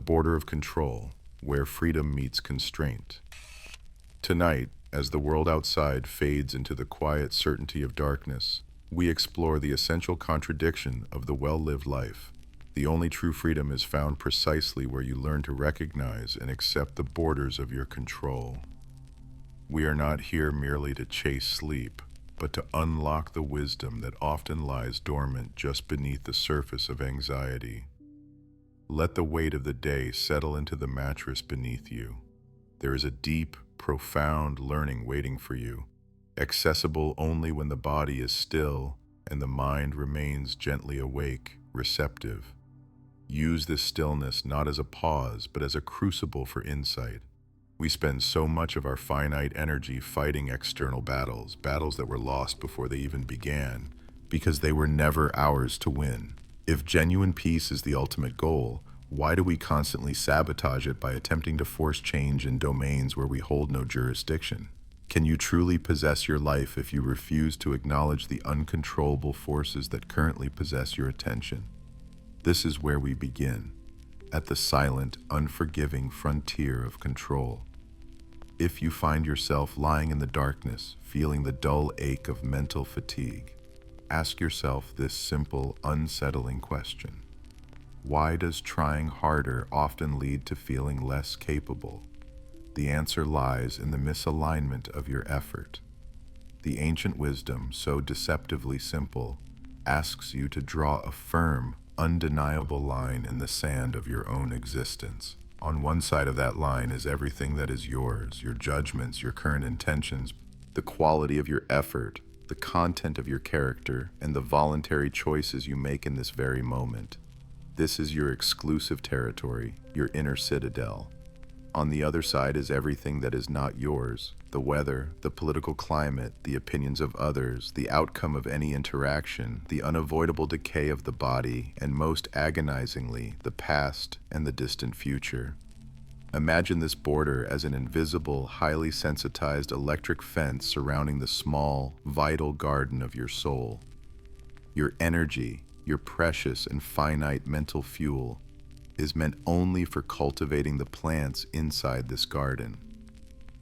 border of control, where freedom meets constraint. Tonight, as the world outside fades into the quiet certainty of darkness, we explore the essential contradiction of the well-lived life. The only true freedom is found precisely where you learn to recognize and accept the borders of your control. We are not here merely to chase sleep, but to unlock the wisdom that often lies dormant just beneath the surface of anxiety. Let the weight of the day settle into the mattress beneath you. There is a deep, profound learning waiting for you, accessible only when the body is still and the mind remains gently awake, receptive. Use this stillness not as a pause, but as a crucible for insight. We spend so much of our finite energy fighting external battles that were lost before they even began, because they were never ours to win. If genuine peace is the ultimate goal, why do we constantly sabotage it by attempting to force change in domains where we hold no jurisdiction? Can you truly possess your life if you refuse to acknowledge the uncontrollable forces that currently possess your attention? This is where we begin, at the silent, unforgiving frontier of control. If you find yourself lying in the darkness, feeling the dull ache of mental fatigue, ask yourself this simple, unsettling question. Why does trying harder often lead to feeling less capable? The answer lies in the misalignment of your effort. The ancient wisdom, so deceptively simple, asks you to draw a firm, undeniable line in the sand of your own existence. On one side of that line is everything that is yours, your judgments, your current intentions, the quality of your effort, the content of your character, and the voluntary choices you make in this very moment. This is your exclusive territory, your inner citadel. On the other side is everything that is not yours, the weather, the political climate, the opinions of others, the outcome of any interaction, the unavoidable decay of the body, and most agonizingly, the past and the distant future. Imagine this border as an invisible, highly sensitized electric fence surrounding the small, vital garden of your soul. Your energy, your precious and finite mental fuel, is meant only for cultivating the plants inside this garden.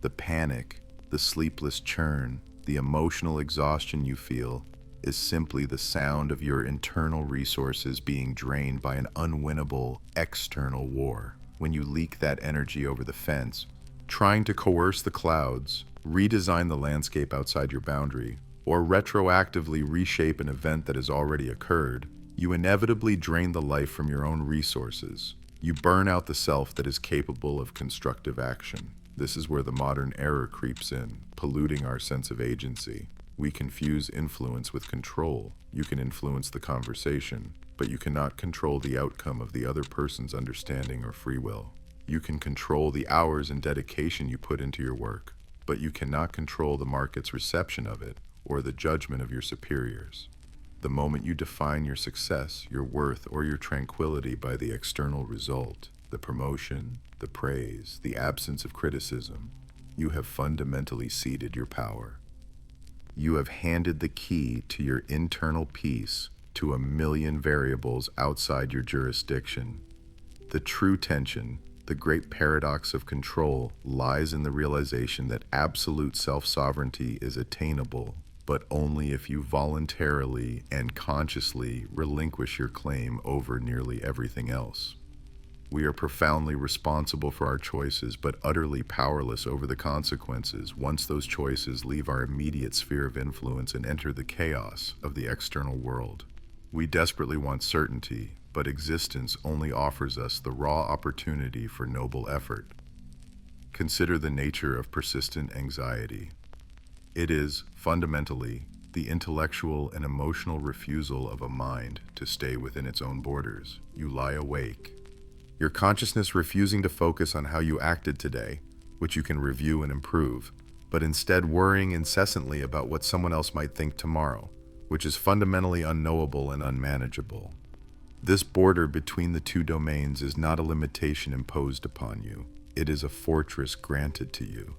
The panic, the sleepless churn, the emotional exhaustion you feel is simply the sound of your internal resources being drained by an unwinnable external war. When you leak that energy over the fence, trying to coerce the clouds, redesign the landscape outside your boundary, or retroactively reshape an event that has already occurred, you inevitably drain the life from your own resources. You burn out the self that is capable of constructive action. This is where the modern error creeps in, polluting our sense of agency. We confuse influence with control. You can influence the conversation, but you cannot control the outcome of the other person's understanding or free will. You can control the hours and dedication you put into your work, but you cannot control the market's reception of it or the judgment of your superiors. The moment you define your success, your worth, or your tranquility by the external result, the promotion, the praise, the absence of criticism, you have fundamentally ceded your power. You have handed the key to your internal peace to a million variables outside your jurisdiction. The true tension, the great paradox of control, lies in the realization that absolute self-sovereignty is attainable, but only if you voluntarily and consciously relinquish your claim over nearly everything else. We are profoundly responsible for our choices, but utterly powerless over the consequences once those choices leave our immediate sphere of influence and enter the chaos of the external world. We desperately want certainty, but existence only offers us the raw opportunity for noble effort. Consider the nature of persistent anxiety. It is, fundamentally, the intellectual and emotional refusal of a mind to stay within its own borders. You lie awake, your consciousness refusing to focus on how you acted today, which you can review and improve, but instead worrying incessantly about what someone else might think tomorrow, which is fundamentally unknowable and unmanageable. This border between the two domains is not a limitation imposed upon you. It is a fortress granted to you.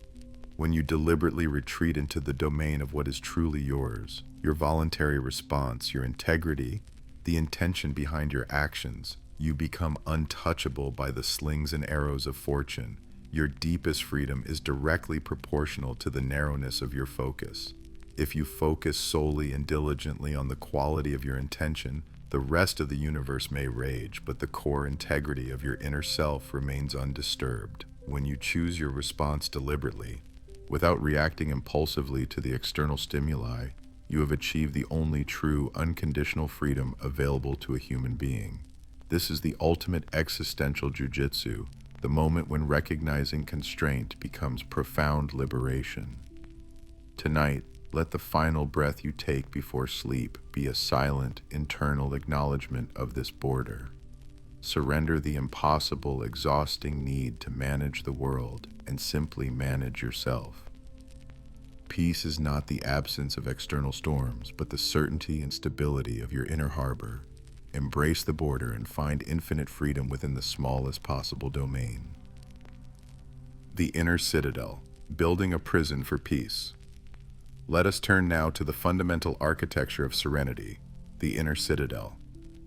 When you deliberately retreat into the domain of what is truly yours, your voluntary response, your integrity, the intention behind your actions, You become untouchable by the slings and arrows of fortune. Your deepest freedom is directly proportional to the narrowness of your focus. If you focus solely and diligently on the quality of your intention, the rest of the universe may rage, but the core integrity of your inner self remains undisturbed. When you choose your response deliberately, without reacting impulsively to the external stimuli, you have achieved the only true, unconditional freedom available to a human being. This is the ultimate existential jujitsu, the moment when recognizing constraint becomes profound liberation. Tonight, let the final breath you take before sleep be a silent, internal acknowledgement of this border. Surrender the impossible, exhausting need to manage the world and simply manage yourself. Peace is not the absence of external storms, but the certainty and stability of your inner harbor. Embrace the border and find infinite freedom within the smallest possible domain. The inner citadel, building a prison for peace. Let us turn now to the fundamental architecture of serenity, the inner citadel.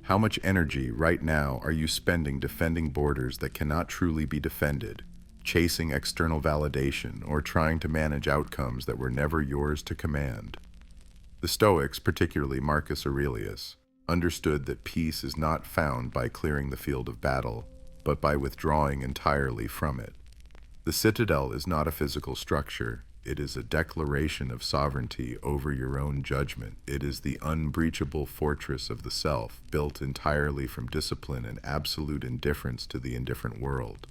How much energy right now are you spending defending borders that cannot truly be defended, chasing external validation, or trying to manage outcomes that were never yours to command? The Stoics, particularly Marcus Aurelius, understood that peace is not found by clearing the field of battle, but by withdrawing entirely from it. The citadel is not a physical structure. It is a declaration of sovereignty over your own judgment. It is the unbreachable fortress of the self, built entirely from discipline and absolute indifference to the indifferent world.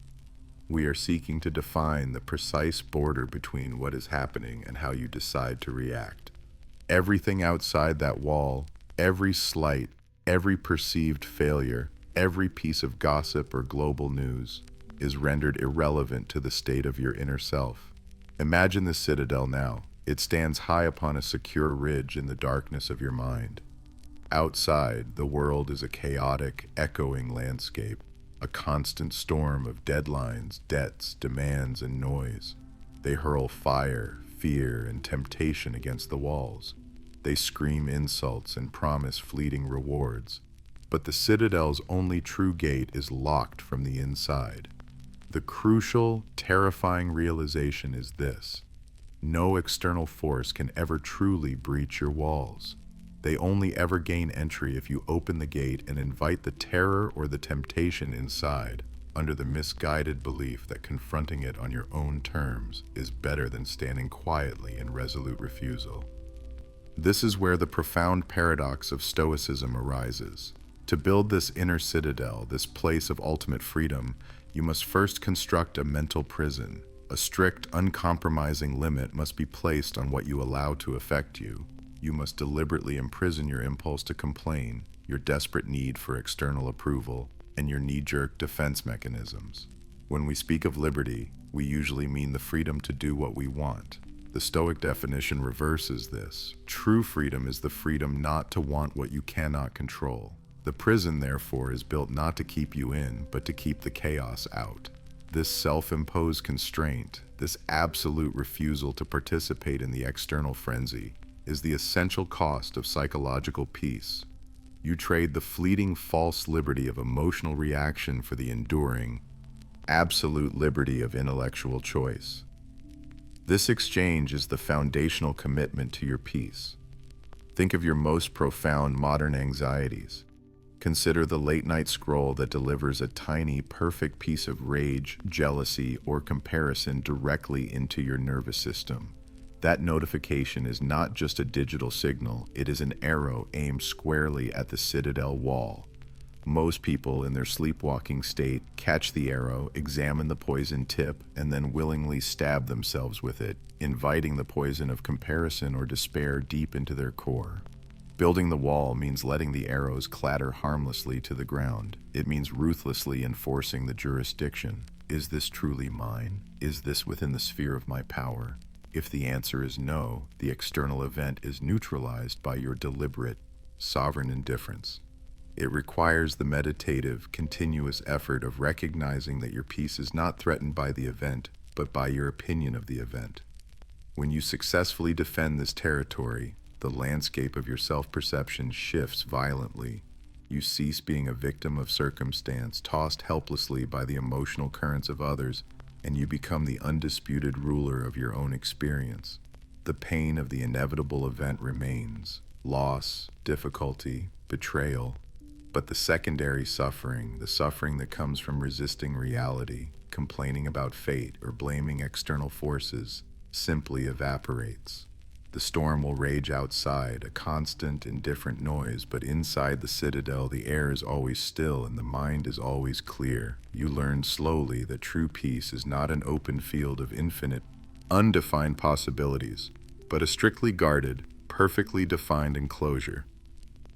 We are seeking to define the precise border between what is happening and how you decide to react. Everything outside that wall, every slight, every perceived failure, every piece of gossip or global news, is rendered irrelevant to the state of your inner self. Imagine the citadel now. It stands high upon a secure ridge in the darkness of your mind. Outside, the world is a chaotic, echoing landscape, a constant storm of deadlines, debts, demands, and noise. They hurl fire, fear, and temptation against the walls. They scream insults and promise fleeting rewards. But the citadel's only true gate is locked from the inside. The crucial, terrifying realization is this: no external force can ever truly breach your walls. They only ever gain entry if you open the gate and invite the terror or the temptation inside, under the misguided belief that confronting it on your own terms is better than standing quietly in resolute refusal. This is where the profound paradox of Stoicism arises. To build this inner citadel, this place of ultimate freedom, you must first construct a mental prison. A strict, uncompromising limit must be placed on what you allow to affect you. You must deliberately imprison your impulse to complain, your desperate need for external approval, and your knee-jerk defense mechanisms. When we speak of liberty, we usually mean the freedom to do what we want. The Stoic definition reverses this. True freedom is the freedom not to want what you cannot control. The prison, therefore, is built not to keep you in, but to keep the chaos out. This self-imposed constraint, this absolute refusal to participate in the external frenzy, is the essential cost of psychological peace. You trade the fleeting false liberty of emotional reaction for the enduring, absolute liberty of intellectual choice. This exchange is the foundational commitment to your peace. Think of your most profound modern anxieties. Consider the late-night scroll that delivers a tiny, perfect piece of rage, jealousy, or comparison directly into your nervous system. That notification is not just a digital signal, it is an arrow aimed squarely at the citadel wall. Most people in their sleepwalking state catch the arrow, examine the poison tip, and then willingly stab themselves with it, inviting the poison of comparison or despair deep into their core. Building the wall means letting the arrows clatter harmlessly to the ground. It means ruthlessly enforcing the jurisdiction. Is this truly mine? Is this within the sphere of my power? If the answer is no, the external event is neutralized by your deliberate, sovereign indifference. It requires the meditative, continuous effort of recognizing that your peace is not threatened by the event, but by your opinion of the event. When you successfully defend this territory, the landscape of your self-perception shifts violently. You cease being a victim of circumstance, tossed helplessly by the emotional currents of others, and you become the undisputed ruler of your own experience. The pain of the inevitable event remains: loss, difficulty, betrayal. But the secondary suffering, the suffering that comes from resisting reality, complaining about fate, or blaming external forces, simply evaporates. The storm will rage outside, a constant, indifferent noise, but inside the citadel the air is always still and the mind is always clear. You learn slowly that true peace is not an open field of infinite, undefined possibilities, but a strictly guarded, perfectly defined enclosure.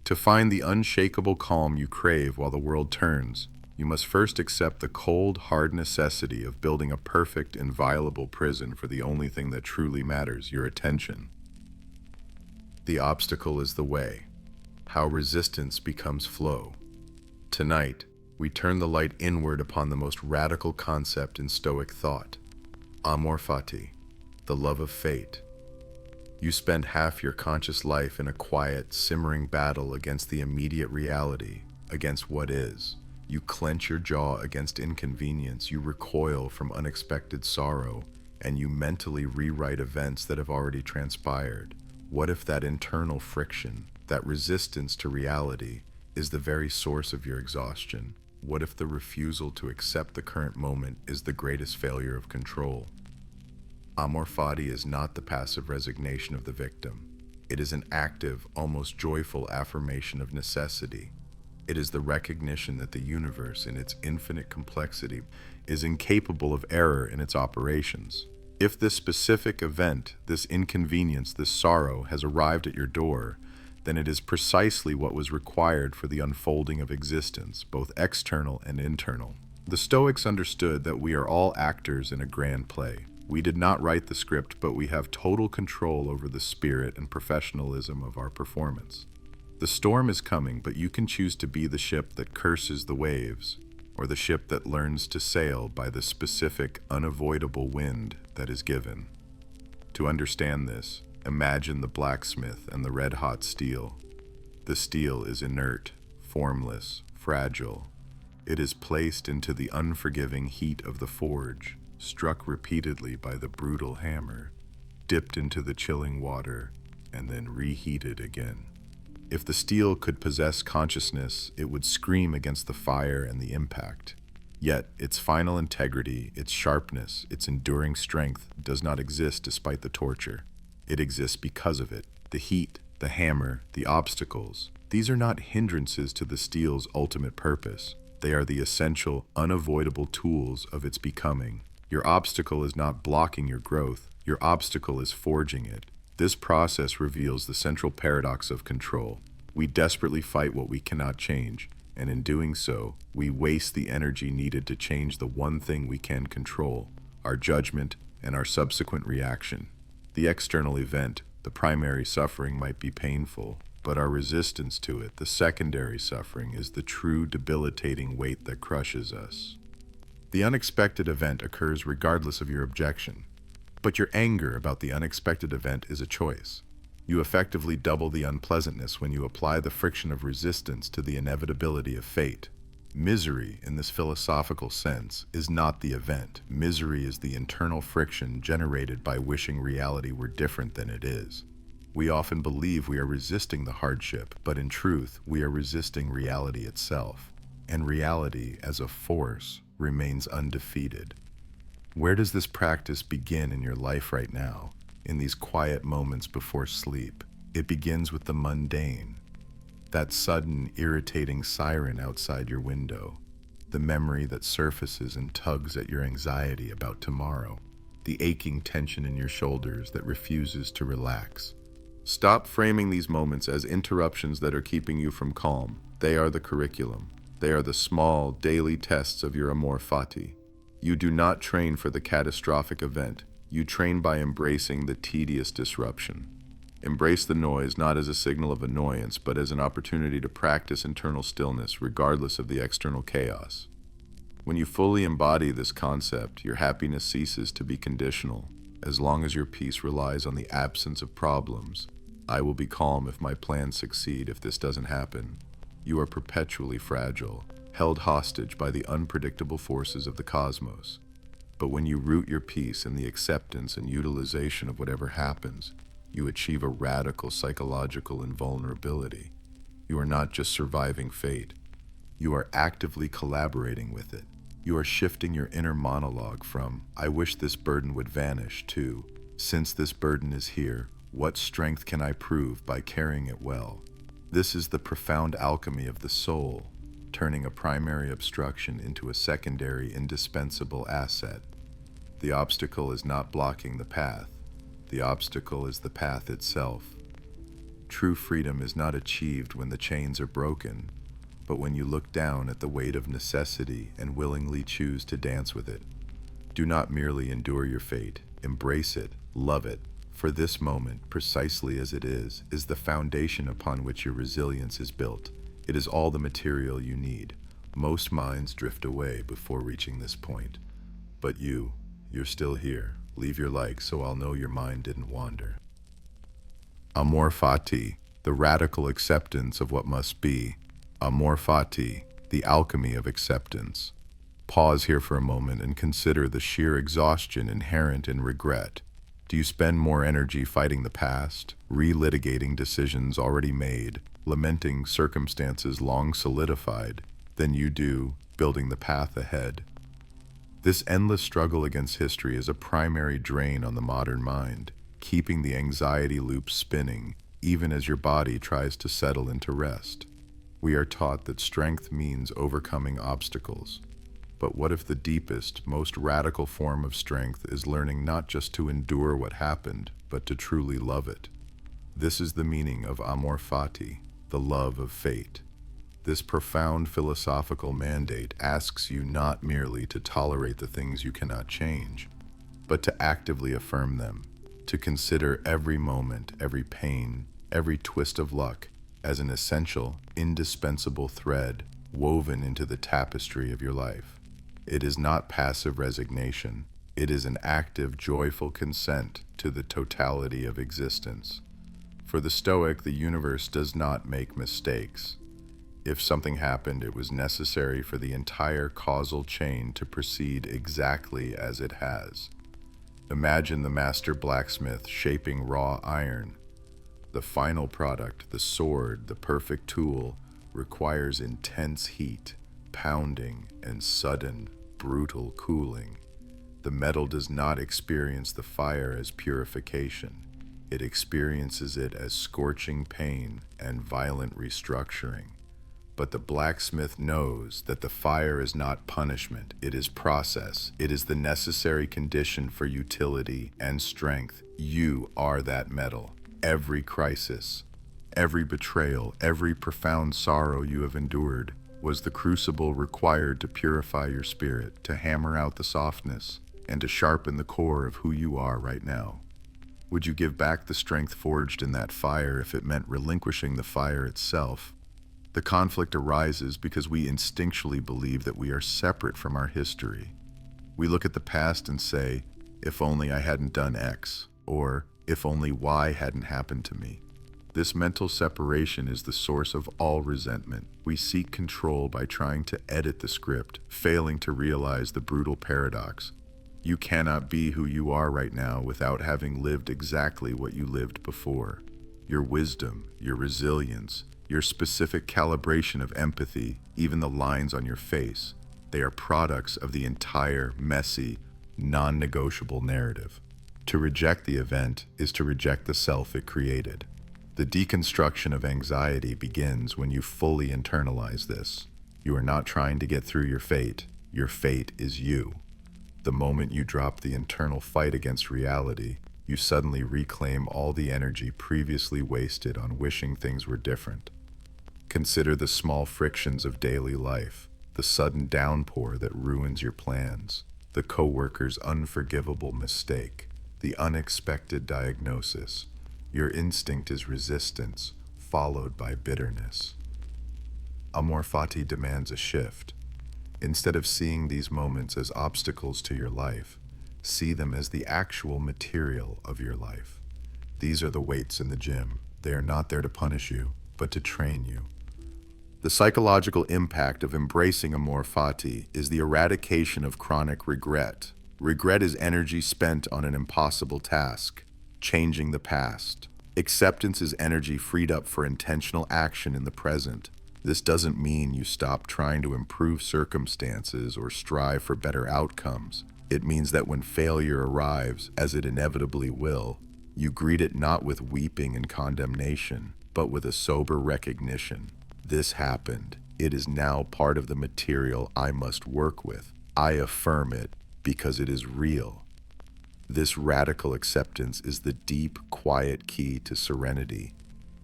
To find the unshakable calm you crave while the world turns, you must first accept the cold, hard necessity of building a perfect, inviolable prison for the only thing that truly matters: your attention. The obstacle is the way. How resistance becomes flow. Tonight, we turn the light inward upon the most radical concept in Stoic thought: Amor Fati, the love of fate. You spend half your conscious life in a quiet, simmering battle against the immediate reality, against what is. You clench your jaw against inconvenience, you recoil from unexpected sorrow, and you mentally rewrite events that have already transpired. What if that internal friction, that resistance to reality, is the very source of your exhaustion? What if the refusal to accept the current moment is the greatest failure of control? Amor Fati is not the passive resignation of the victim. It is an active, almost joyful affirmation of necessity. It is the recognition that the universe, in its infinite complexity, is incapable of error in its operations. If this specific event, this inconvenience, this sorrow has arrived at your door, then it is precisely what was required for the unfolding of existence, both external and internal. The Stoics understood that we are all actors in a grand play. We did not write the script, but we have total control over the spirit and professionalism of our performance. The storm is coming, but you can choose to be the ship that curses the waves, or the ship that learns to sail by the specific, unavoidable wind that is given. To understand this, imagine the blacksmith and the red-hot steel. The steel is inert, formless, fragile. It is placed into the unforgiving heat of the forge, struck repeatedly by the brutal hammer, dipped into the chilling water, and then reheated again. If the steel could possess consciousness, it would scream against the fire and the impact. Yet, its final integrity, its sharpness, its enduring strength does not exist despite the torture. It exists because of it. The heat, the hammer, the obstacles, these are not hindrances to the steel's ultimate purpose. They are the essential, unavoidable tools of its becoming. Your obstacle is not blocking your growth. Your obstacle is forging it. This process reveals the central paradox of control. We desperately fight what we cannot change, and in doing so, we waste the energy needed to change the one thing we can control: our judgment and our subsequent reaction. The external event, the primary suffering, might be painful, but our resistance to it, the secondary suffering, is the true debilitating weight that crushes us. The unexpected event occurs regardless of your objection. But your anger about the unexpected event is a choice. You effectively double the unpleasantness when you apply the friction of resistance to the inevitability of fate. Misery, in this philosophical sense, is not the event. Misery is the internal friction generated by wishing reality were different than it is. We often believe we are resisting the hardship, but in truth, we are resisting reality itself. And reality, as a force, remains undefeated. Where does this practice begin in your life right now, in these quiet moments before sleep? It begins with the mundane. That sudden, irritating siren outside your window. The memory that surfaces and tugs at your anxiety about tomorrow. The aching tension in your shoulders that refuses to relax. Stop framing these moments as interruptions that are keeping you from calm. They are the curriculum. They are the small, daily tests of your Amor Fati. You do not train for the catastrophic event. You train by embracing the tedious disruption. Embrace the noise not as a signal of annoyance, but as an opportunity to practice internal stillness regardless of the external chaos. When you fully embody this concept, your happiness ceases to be conditional. As long as your peace relies on the absence of problems, I will be calm if my plans succeed. If this doesn't happen, You are perpetually fragile, held hostage by the unpredictable forces of the cosmos. But when you root your peace in the acceptance and utilization of whatever happens, you achieve a radical psychological invulnerability. You are not just surviving fate, you are actively collaborating with it. You are shifting your inner monologue from, "I wish this burden would vanish," to, "Since this burden is here, what strength can I prove by carrying it well?" This is the profound alchemy of the soul, turning a primary obstruction into a secondary indispensable asset. The obstacle is not blocking the path. The obstacle is the path itself. True freedom is not achieved when the chains are broken, but when you look down at the weight of necessity and willingly choose to dance with it. Do not merely endure your fate, embrace it, love it, for this moment, precisely as it is the foundation upon which your resilience is built. It is all the material you need. Most minds drift away before reaching this point. But you're still here. Leave your like so I'll know your mind didn't wander. Amor Fati, the radical acceptance of what must be. Amor Fati, the alchemy of acceptance. Pause here for a moment and consider the sheer exhaustion inherent in regret. Do you spend more energy fighting the past, relitigating decisions already made, lamenting circumstances long solidified, than you do building the path ahead? This endless struggle against history is a primary drain on the modern mind, keeping the anxiety loop spinning, even as your body tries to settle into rest. We are taught that strength means overcoming obstacles. But what if the deepest, most radical form of strength is learning not just to endure what happened, but to truly love it? This is the meaning of Amor Fati, the love of fate. This profound philosophical mandate asks you not merely to tolerate the things you cannot change, but to actively affirm them, to consider every moment, every pain, every twist of luck as an essential, indispensable thread woven into the tapestry of your life. It is not passive resignation. It is an active, joyful consent to the totality of existence. For the Stoic, the universe does not make mistakes. If something happened, it was necessary for the entire causal chain to proceed exactly as it has. Imagine the master blacksmith shaping raw iron. The final product, the sword, the perfect tool, requires intense heat, pounding, and sudden, brutal cooling. The metal does not experience the fire as purification. It experiences it as scorching pain and violent restructuring. But the blacksmith knows that the fire is not punishment, it is process. It is the necessary condition for utility and strength. You are that metal. Every crisis, every betrayal, every profound sorrow you have endured was the crucible required to purify your spirit, to hammer out the softness, and to sharpen the core of who you are right now. Would you give back the strength forged in that fire if it meant relinquishing the fire itself? The conflict arises because we instinctually believe that we are separate from our history. We look at the past and say, "If only I hadn't done X," or "If only Y hadn't happened to me." This mental separation is the source of all resentment. We seek control by trying to edit the script, failing to realize the brutal paradox. You cannot be who you are right now without having lived exactly what you lived before. Your wisdom, your resilience, your specific calibration of empathy, even the lines on your face, they are products of the entire, messy, non-negotiable narrative. To reject the event is to reject the self it created. The deconstruction of anxiety begins when you fully internalize this. You are not trying to get through your fate is you. The moment you drop the internal fight against reality, you suddenly reclaim all the energy previously wasted on wishing things were different. Consider the small frictions of daily life, the sudden downpour that ruins your plans, the coworker's unforgivable mistake, the unexpected diagnosis. Your instinct is resistance, followed by bitterness. Amor Fati demands a shift. Instead of seeing these moments as obstacles to your life, see them as the actual material of your life. These are the weights in the gym. They are not there to punish you, but to train you. The psychological impact of embracing Amor Fati is the eradication of chronic regret. Regret is energy spent on an impossible task, changing the past. Acceptance is energy freed up for intentional action in the present. This doesn't mean you stop trying to improve circumstances or strive for better outcomes. It means that when failure arrives, as it inevitably will, you greet it not with weeping and condemnation, but with a sober recognition. This happened. It is now part of the material I must work with. I affirm it because it is real. This radical acceptance is the deep, quiet key to serenity.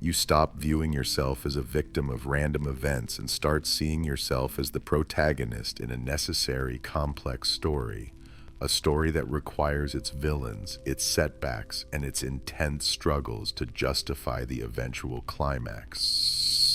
You stop viewing yourself as a victim of random events and start seeing yourself as the protagonist in a necessary, complex story. A story that requires its villains, its setbacks, and its intense struggles to justify the eventual climax.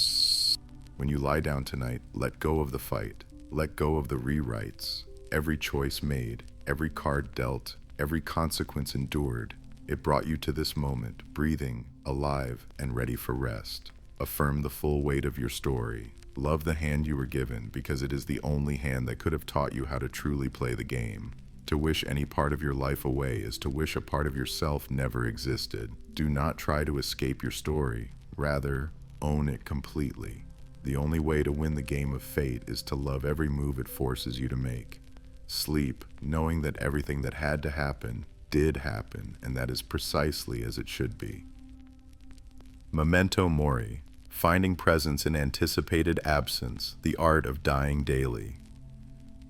When you lie down tonight, let go of the fight. Let go of the rewrites. Every choice made, every card dealt, every consequence endured. It brought you to this moment, breathing, alive, and ready for rest. Affirm the full weight of your story. Love the hand you were given because it is the only hand that could have taught you how to truly play the game. To wish any part of your life away is to wish a part of yourself never existed. Do not try to escape your story. Rather, own it completely. The only way to win the game of fate is to love every move it forces you to make. Sleep, knowing that everything that had to happen did happen, and that is precisely as it should be. Memento Mori, finding presence in anticipated absence, the art of dying daily.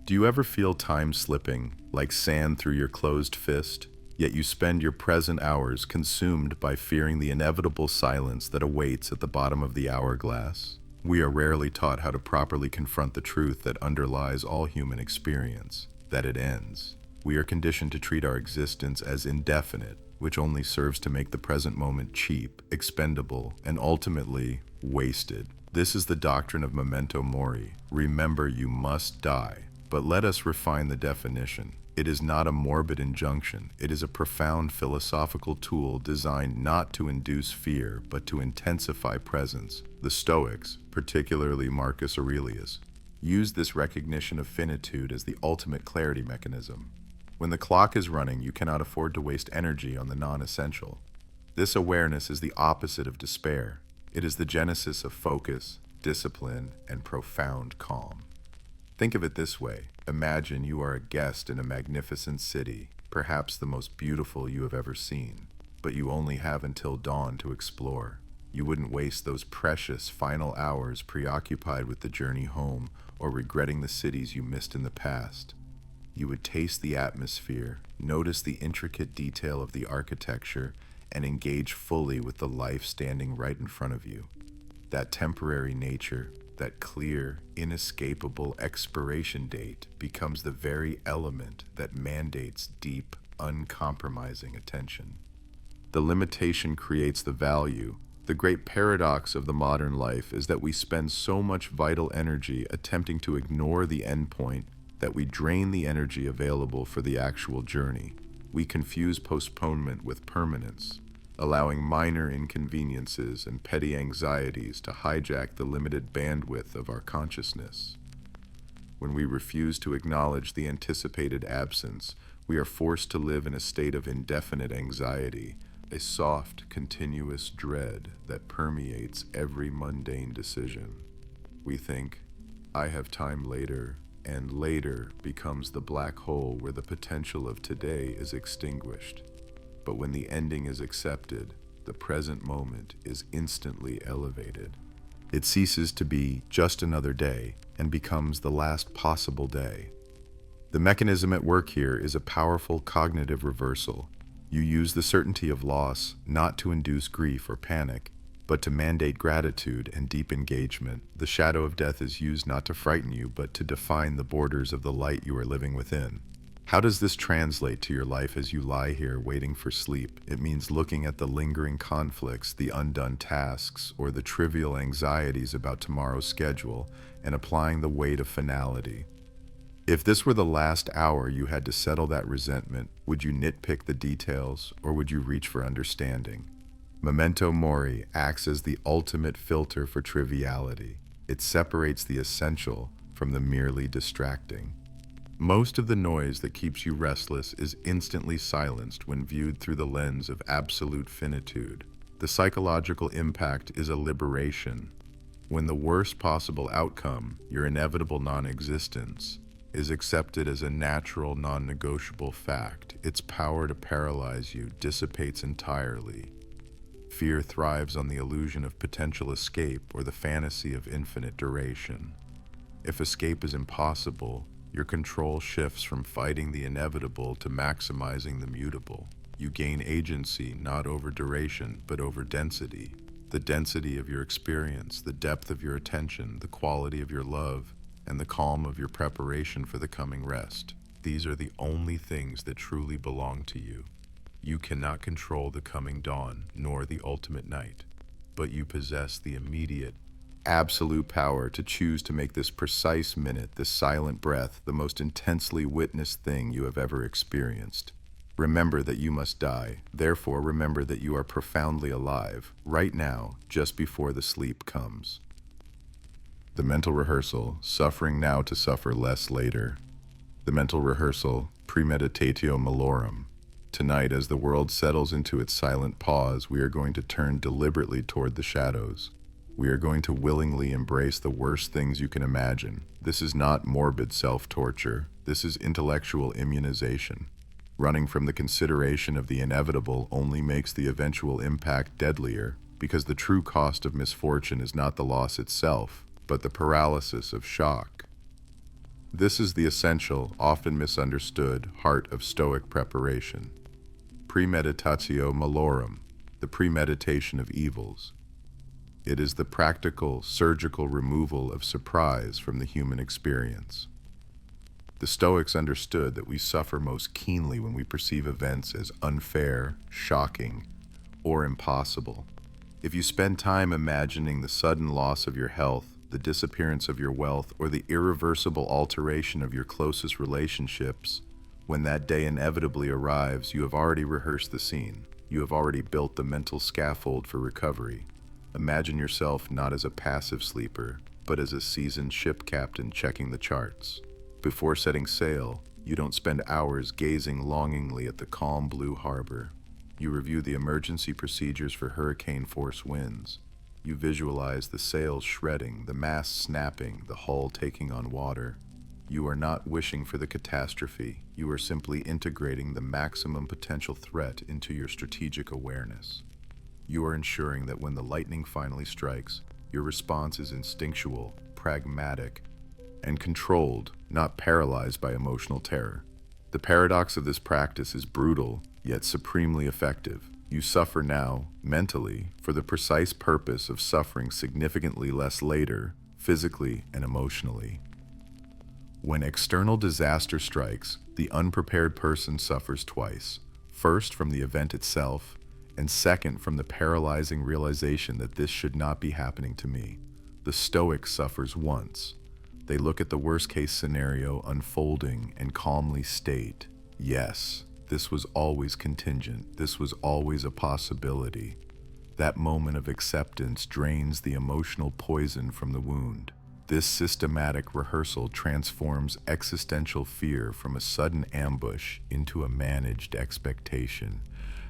Do you ever feel time slipping, like sand through your closed fist, yet you spend your present hours consumed by fearing the inevitable silence that awaits at the bottom of the hourglass? We are rarely taught how to properly confront the truth that underlies all human experience, that it ends. We are conditioned to treat our existence as indefinite, which only serves to make the present moment cheap, expendable, and ultimately wasted. This is the doctrine of Memento Mori. Remember, you must die. But let us refine the definition. It is not a morbid injunction. It is a profound philosophical tool designed not to induce fear, but to intensify presence. The Stoics, particularly Marcus Aurelius, used this recognition of finitude as the ultimate clarity mechanism. When the clock is running, you cannot afford to waste energy on the non-essential. This awareness is the opposite of despair. It is the genesis of focus, discipline, and profound calm. Think of it this way. Imagine you are a guest in a magnificent city, perhaps the most beautiful you have ever seen, but you only have until dawn to explore. You wouldn't waste those precious final hours preoccupied with the journey home or regretting the cities you missed in the past. You would taste the atmosphere, notice the intricate detail of the architecture, and engage fully with the life standing right in front of you. That temporary nature, that clear, inescapable expiration date becomes the very element that mandates deep, uncompromising attention. The limitation creates the value. The great paradox of the modern life is that we spend so much vital energy attempting to ignore the endpoint that we drain the energy available for the actual journey. We confuse postponement with permanence, allowing minor inconveniences and petty anxieties to hijack the limited bandwidth of our consciousness. When we refuse to acknowledge the anticipated absence, we are forced to live in a state of indefinite anxiety, a soft, continuous dread that permeates every mundane decision. We think, I have time later, and later becomes the black hole where the potential of today is extinguished. But when the ending is accepted, the present moment is instantly elevated. It ceases to be just another day and becomes the last possible day. The mechanism at work here is a powerful cognitive reversal. You use the certainty of loss not to induce grief or panic, but to mandate gratitude and deep engagement. The shadow of death is used not to frighten you, but to define the borders of the light you are living within. How does this translate to your life as you lie here waiting for sleep? It means looking at the lingering conflicts, the undone tasks, or the trivial anxieties about tomorrow's schedule and applying the weight of finality. If this were the last hour you had to settle that resentment, would you nitpick the details or would you reach for understanding? Memento Mori acts as the ultimate filter for triviality. It separates the essential from the merely distracting. Most of the noise that keeps you restless is instantly silenced when viewed through the lens of absolute finitude. The psychological impact is a liberation. When the worst possible outcome, your inevitable non-existence, is accepted as a natural, non-negotiable fact, its power to paralyze you dissipates entirely. Fear thrives on the illusion of potential escape or the fantasy of infinite duration. If escape is impossible, your control shifts from fighting the inevitable to maximizing the mutable. You gain agency not over duration, but over density. The density of your experience, the depth of your attention, the quality of your love, and the calm of your preparation for the coming rest. These are the only things that truly belong to you. You cannot control the coming dawn, nor the ultimate night, but you possess the immediate, absolute power to choose to make this precise minute, this silent breath, the most intensely witnessed thing you have ever experienced. Remember that you must die. Therefore, remember that you are profoundly alive, right now, just before the sleep comes. The mental rehearsal, suffering now to suffer less later. The mental rehearsal, Premeditatio Malorum. Tonight, as the world settles into its silent pause, we are going to turn deliberately toward the shadows. We are going to willingly embrace the worst things you can imagine. This is not morbid self-torture. This is intellectual immunization. Running from the consideration of the inevitable only makes the eventual impact deadlier, because the true cost of misfortune is not the loss itself, but the paralysis of shock. This is the essential, often misunderstood, heart of Stoic preparation. Premeditatio Malorum, the premeditation of evils. It is the practical, surgical removal of surprise from the human experience. The Stoics understood that we suffer most keenly when we perceive events as unfair, shocking, or impossible. If you spend time imagining the sudden loss of your health, the disappearance of your wealth, or the irreversible alteration of your closest relationships, when that day inevitably arrives, you have already rehearsed the scene. You have already built the mental scaffold for recovery. Imagine yourself not as a passive sleeper, but as a seasoned ship captain checking the charts. Before setting sail, you don't spend hours gazing longingly at the calm blue harbor. You review the emergency procedures for hurricane-force winds. You visualize the sails shredding, the masts snapping, the hull taking on water. You are not wishing for the catastrophe. You are simply integrating the maximum potential threat into your strategic awareness. You are ensuring that when the lightning finally strikes, your response is instinctual, pragmatic, and controlled, not paralyzed by emotional terror. The paradox of this practice is brutal, yet supremely effective. You suffer now, mentally, for the precise purpose of suffering significantly less later, physically and emotionally. When external disaster strikes, the unprepared person suffers twice. First, from the event itself, and second, from the paralyzing realization that this should not be happening to me. The Stoic suffers once. They look at the worst-case scenario unfolding and calmly state, yes, this was always contingent, this was always a possibility. That moment of acceptance drains the emotional poison from the wound. This systematic rehearsal transforms existential fear from a sudden ambush into a managed expectation.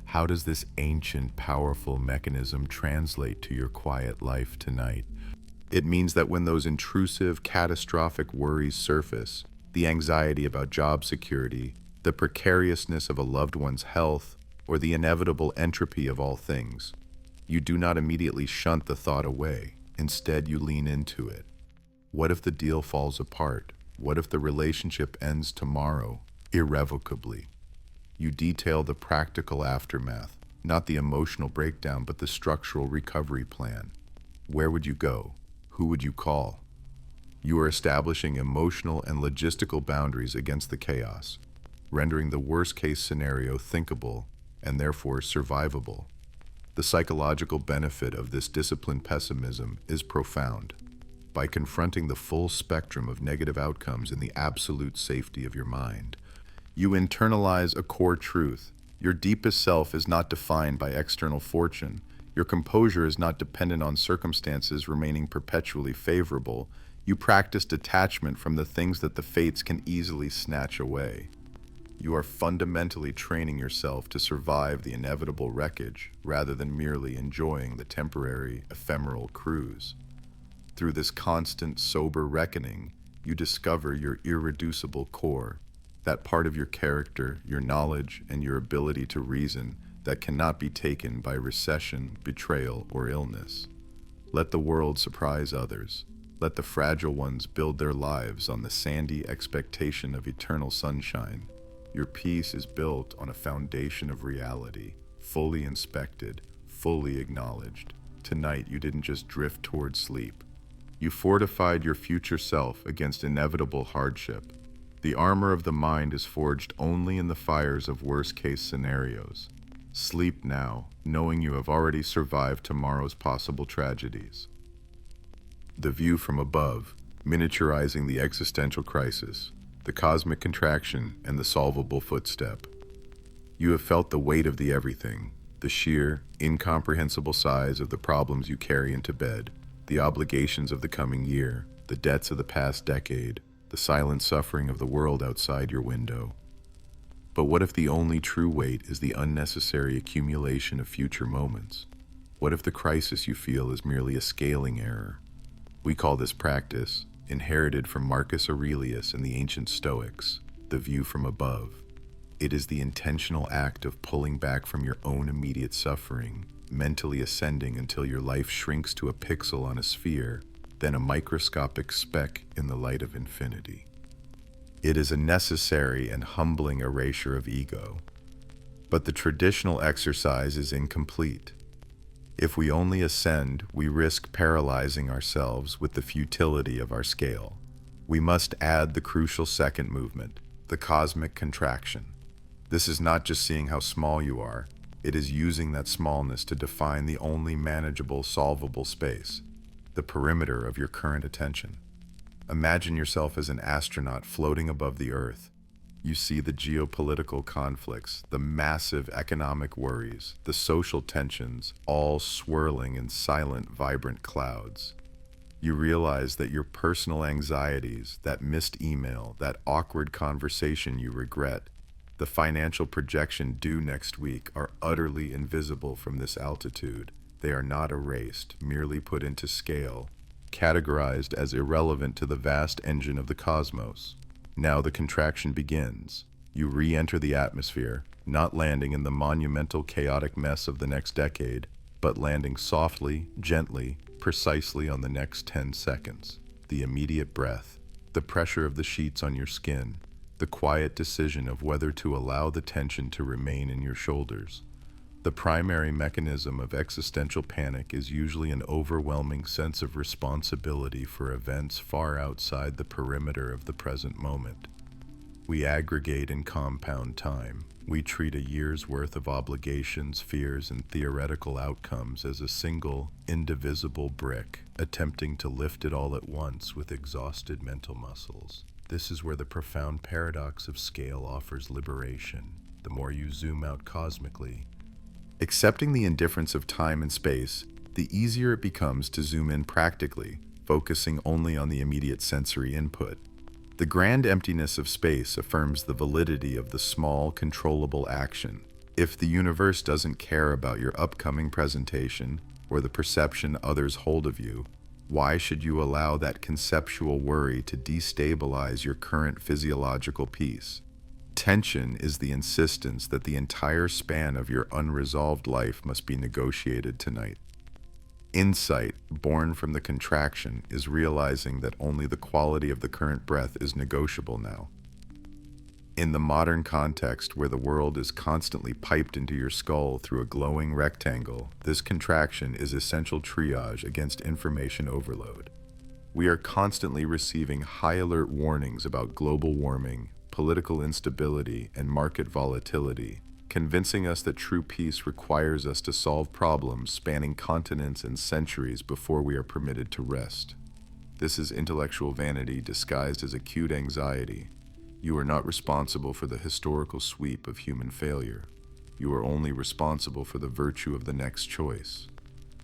How does this ancient, powerful mechanism translate to your quiet life tonight? It means that when those intrusive, catastrophic worries surface, the anxiety about job security, the precariousness of a loved one's health, or the inevitable entropy of all things, you do not immediately shunt the thought away. Instead, you lean into it. What if the deal falls apart? What if the relationship ends tomorrow, irrevocably? You detail the practical aftermath, not the emotional breakdown, but the structural recovery plan. Where would you go? Who would you call? You are establishing emotional and logistical boundaries against the chaos, rendering the worst-case scenario thinkable and therefore survivable. The psychological benefit of this disciplined pessimism is profound. By confronting the full spectrum of negative outcomes in the absolute safety of your mind, you internalize a core truth. Your deepest self is not defined by external fortune. Your composure is not dependent on circumstances remaining perpetually favorable. You practice detachment from the things that the fates can easily snatch away. You are fundamentally training yourself to survive the inevitable wreckage rather than merely enjoying the temporary, ephemeral cruise. Through this constant, sober reckoning, you discover your irreducible core, that part of your character, your knowledge, and your ability to reason that cannot be taken by recession, betrayal, or illness. Let the world surprise others. Let the fragile ones build their lives on the sandy expectation of eternal sunshine. Your peace is built on a foundation of reality, fully inspected, fully acknowledged. Tonight, you didn't just drift toward sleep. You fortified your future self against inevitable hardship. The armor of the mind is forged only in the fires of worst-case scenarios. Sleep now, knowing you have already survived tomorrow's possible tragedies. The view from above, miniaturizing the existential crisis, the cosmic contraction, and the solvable footstep. You have felt the weight of the everything, the sheer, incomprehensible size of the problems you carry into bed, the obligations of the coming year, the debts of the past decade, the silent suffering of the world outside your window. But what if the only true weight is the unnecessary accumulation of future moments? What if the crisis you feel is merely a scaling error? We call this practice, inherited from Marcus Aurelius and the ancient Stoics, the view from above. It is the intentional act of pulling back from your own immediate suffering, mentally ascending until your life shrinks to a pixel on a sphere, then a microscopic speck in the light of infinity. It is a necessary and humbling erasure of ego. But the traditional exercise is incomplete. If we only ascend, we risk paralyzing ourselves with the futility of our scale. We must add the crucial second movement, the cosmic contraction. This is not just seeing how small you are, it is using that smallness to define the only manageable, solvable space, the perimeter of your current attention. Imagine yourself as an astronaut floating above the Earth. You see the geopolitical conflicts, the massive economic worries, the social tensions, all swirling in silent, vibrant clouds. You realize that your personal anxieties, that missed email, that awkward conversation you regret, the financial projection due next week are utterly invisible from this altitude. They are not erased, merely put into scale, categorized as irrelevant to the vast engine of the cosmos. Now the contraction begins. You re-enter the atmosphere, not landing in the monumental chaotic mess of the next decade, but landing softly, gently, precisely on the next 10 seconds. The immediate breath, the pressure of the sheets on your skin, the quiet decision of whether to allow the tension to remain in your shoulders. The primary mechanism of existential panic is usually an overwhelming sense of responsibility for events far outside the perimeter of the present moment. We aggregate and compound time. We treat a year's worth of obligations, fears, and theoretical outcomes as a single, indivisible brick, attempting to lift it all at once with exhausted mental muscles. This is where the profound paradox of scale offers liberation. The more you zoom out cosmically, accepting the indifference of time and space, the easier it becomes to zoom in practically, focusing only on the immediate sensory input. The grand emptiness of space affirms the validity of the small, controllable action. If the universe doesn't care about your upcoming presentation or the perception others hold of you, why should you allow that conceptual worry to destabilize your current physiological peace? Tension is the insistence that the entire span of your unresolved life must be negotiated tonight. Insight, born from the contraction, is realizing that only the quality of the current breath is negotiable now. In the modern context where the world is constantly piped into your skull through a glowing rectangle, this contraction is essential triage against information overload. We are constantly receiving high-alert warnings about global warming, political instability, and market volatility, convincing us that true peace requires us to solve problems spanning continents and centuries before we are permitted to rest. This is intellectual vanity disguised as acute anxiety. You are not responsible for the historical sweep of human failure. You are only responsible for the virtue of the next choice.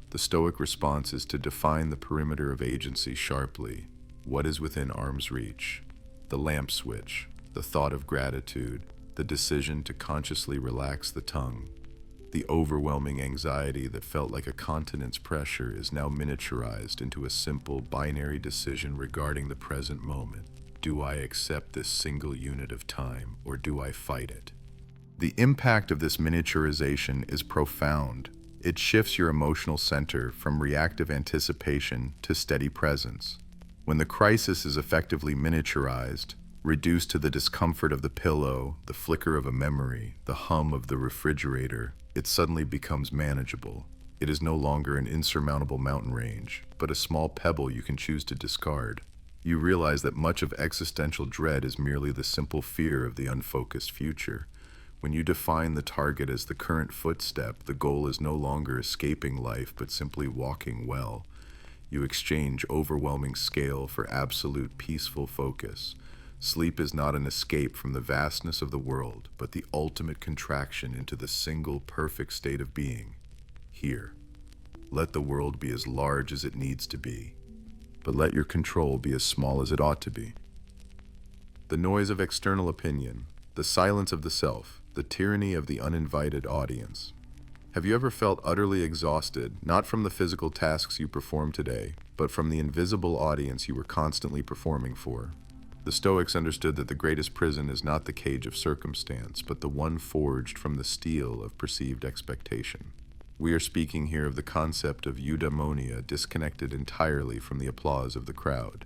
The Stoic response is to define the perimeter of agency sharply. What is within arm's reach? The lamp switch, the thought of gratitude, the decision to consciously relax the tongue. The overwhelming anxiety that felt like a continent's pressure is now miniaturized into a simple binary decision regarding the present moment. Do I accept this single unit of time, or do I fight it? The impact of this miniaturization is profound. It shifts your emotional center from reactive anticipation to steady presence. When the crisis is effectively miniaturized, reduced to the discomfort of the pillow, the flicker of a memory, the hum of the refrigerator, it suddenly becomes manageable. It is no longer an insurmountable mountain range, but a small pebble you can choose to discard. You realize that much of existential dread is merely the simple fear of the unfocused future. When you define the target as the current footstep, the goal is no longer escaping life, but simply walking well. You exchange overwhelming scale for absolute peaceful focus. Sleep is not an escape from the vastness of the world, but the ultimate contraction into the single perfect state of being. Here, let the world be as large as it needs to be, but let your control be as small as it ought to be. The noise of external opinion, the silence of the self, the tyranny of the uninvited audience. Have you ever felt utterly exhausted, not from the physical tasks you perform today, but from the invisible audience you were constantly performing for? The Stoics understood that the greatest prison is not the cage of circumstance, but the one forged from the steel of perceived expectation. We are speaking here of the concept of eudaimonia disconnected entirely from the applause of the crowd.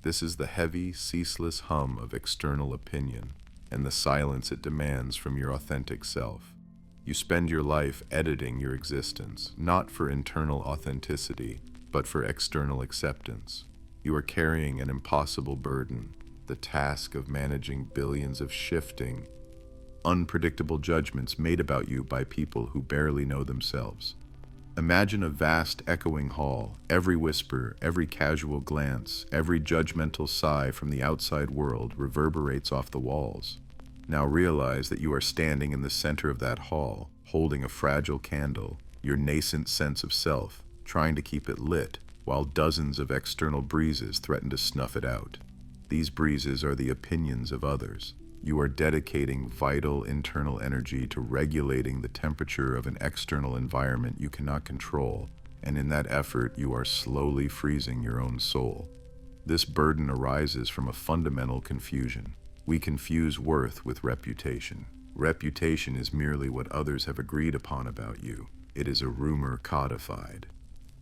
This is the heavy, ceaseless hum of external opinion, and the silence it demands from your authentic self. You spend your life editing your existence, not for internal authenticity, but for external acceptance. You are carrying an impossible burden, the task of managing billions of shifting, unpredictable judgments made about you by people who barely know themselves. Imagine a vast echoing hall. Every whisper, every casual glance, every judgmental sigh from the outside world reverberates off the walls. Now realize that you are standing in the center of that hall, holding a fragile candle, your nascent sense of self, trying to keep it lit, while dozens of external breezes threaten to snuff it out. These breezes are the opinions of others. You are dedicating vital internal energy to regulating the temperature of an external environment you cannot control, and in that effort you are slowly freezing your own soul. This burden arises from a fundamental confusion. We confuse worth with reputation. Reputation is merely what others have agreed upon about you. It is a rumor codified.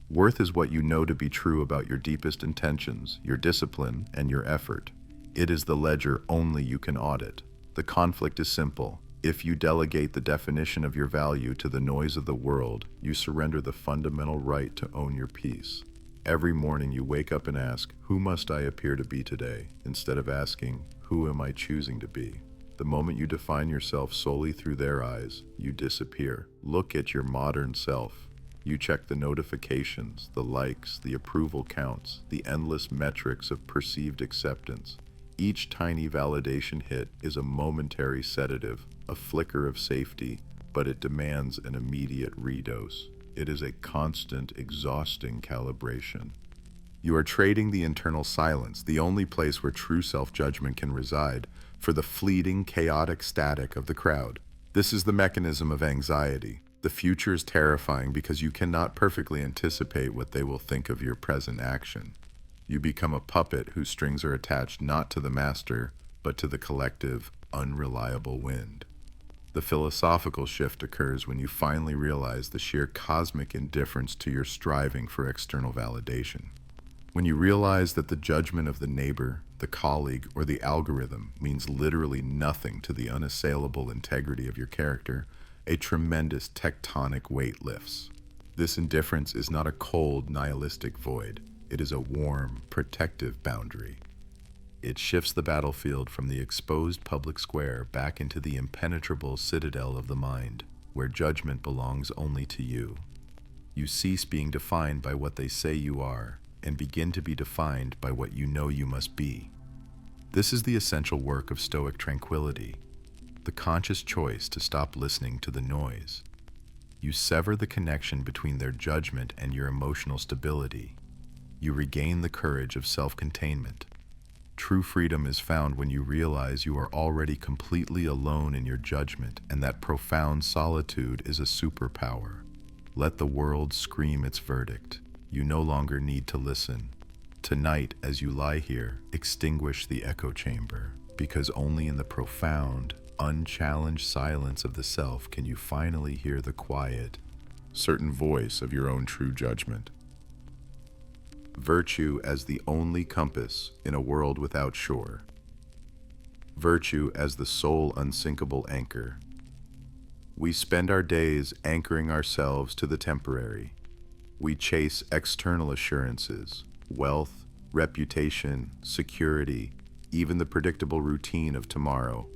Worth is what you know to be true about your deepest intentions, your discipline, and your effort. It is the ledger only you can audit. The conflict is simple. If you delegate the definition of your value to the noise of the world, you surrender the fundamental right to own your peace. Every morning you wake up and ask, who must I appear to be today? Instead of asking, who am I choosing to be? The moment you define yourself solely through their eyes, you disappear. Look at your modern self. You check the notifications, the likes, the approval counts, the endless metrics of perceived acceptance. Each tiny validation hit is a momentary sedative, a flicker of safety, but it demands an immediate redose. It is a constant, exhausting calibration. You are trading the internal silence, the only place where true self-judgment can reside, for the fleeting, chaotic static of the crowd. This is the mechanism of anxiety. The future is terrifying because you cannot perfectly anticipate what they will think of your present action. You become a puppet whose strings are attached not to the master, but to the collective, unreliable wind. The philosophical shift occurs when you finally realize the sheer cosmic indifference to your striving for external validation. When you realize that the judgment of the neighbor, the colleague, or the algorithm means literally nothing to the unassailable integrity of your character, a tremendous tectonic weight lifts. This indifference is not a cold, nihilistic void. It is a warm, protective boundary. It shifts the battlefield from the exposed public square back into the impenetrable citadel of the mind, where judgment belongs only to you. You cease being defined by what they say you are, and begin to be defined by what you know you must be. This is the essential work of Stoic tranquility, the conscious choice to stop listening to the noise. You sever the connection between their judgment and your emotional stability. You regain the courage of self-containment. True freedom is found when you realize you are already completely alone in your judgment, and that profound solitude is a superpower. Let the world scream its verdict. You no longer need to listen. Tonight, as you lie here, extinguish the echo chamber, because only in the profound, unchallenged silence of the self can you finally hear the quiet, certain voice of your own true judgment. Virtue as the only compass in a world without shore. Virtue as the sole unsinkable anchor. We spend our days anchoring ourselves to the temporary. We chase external assurances, wealth, reputation, security, even the predictable routine of tomorrow.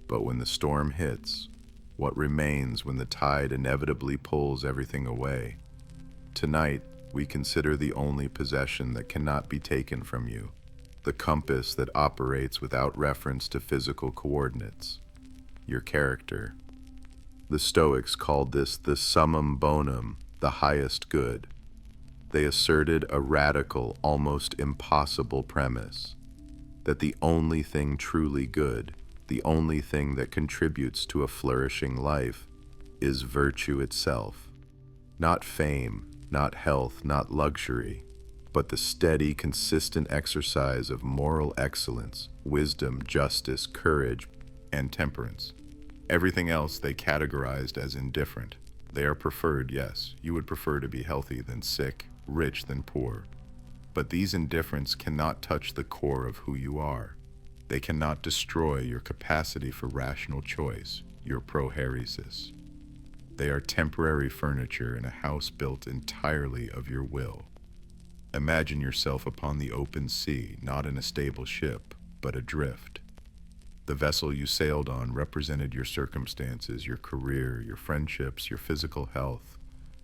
But when the storm hits, what remains when the tide inevitably pulls everything away? Tonight, we consider the only possession that cannot be taken from you, the compass that operates without reference to physical coordinates, your character. The Stoics called this the Summum Bonum, the highest good. They asserted a radical, almost impossible premise, that the only thing truly good, the only thing that contributes to a flourishing life, is virtue itself. Not fame, not health, not luxury, but the steady, consistent exercise of moral excellence, wisdom, justice, courage, and temperance. Everything else they categorized as indifferent. They are preferred, yes, you would prefer to be healthy than sick, rich than poor. But these indifferents cannot touch the core of who you are. They cannot destroy your capacity for rational choice, your prohairesis. They are temporary furniture in a house built entirely of your will. Imagine yourself upon the open sea, not in a stable ship, but adrift. The vessel you sailed on represented your circumstances, your career, your friendships, your physical health.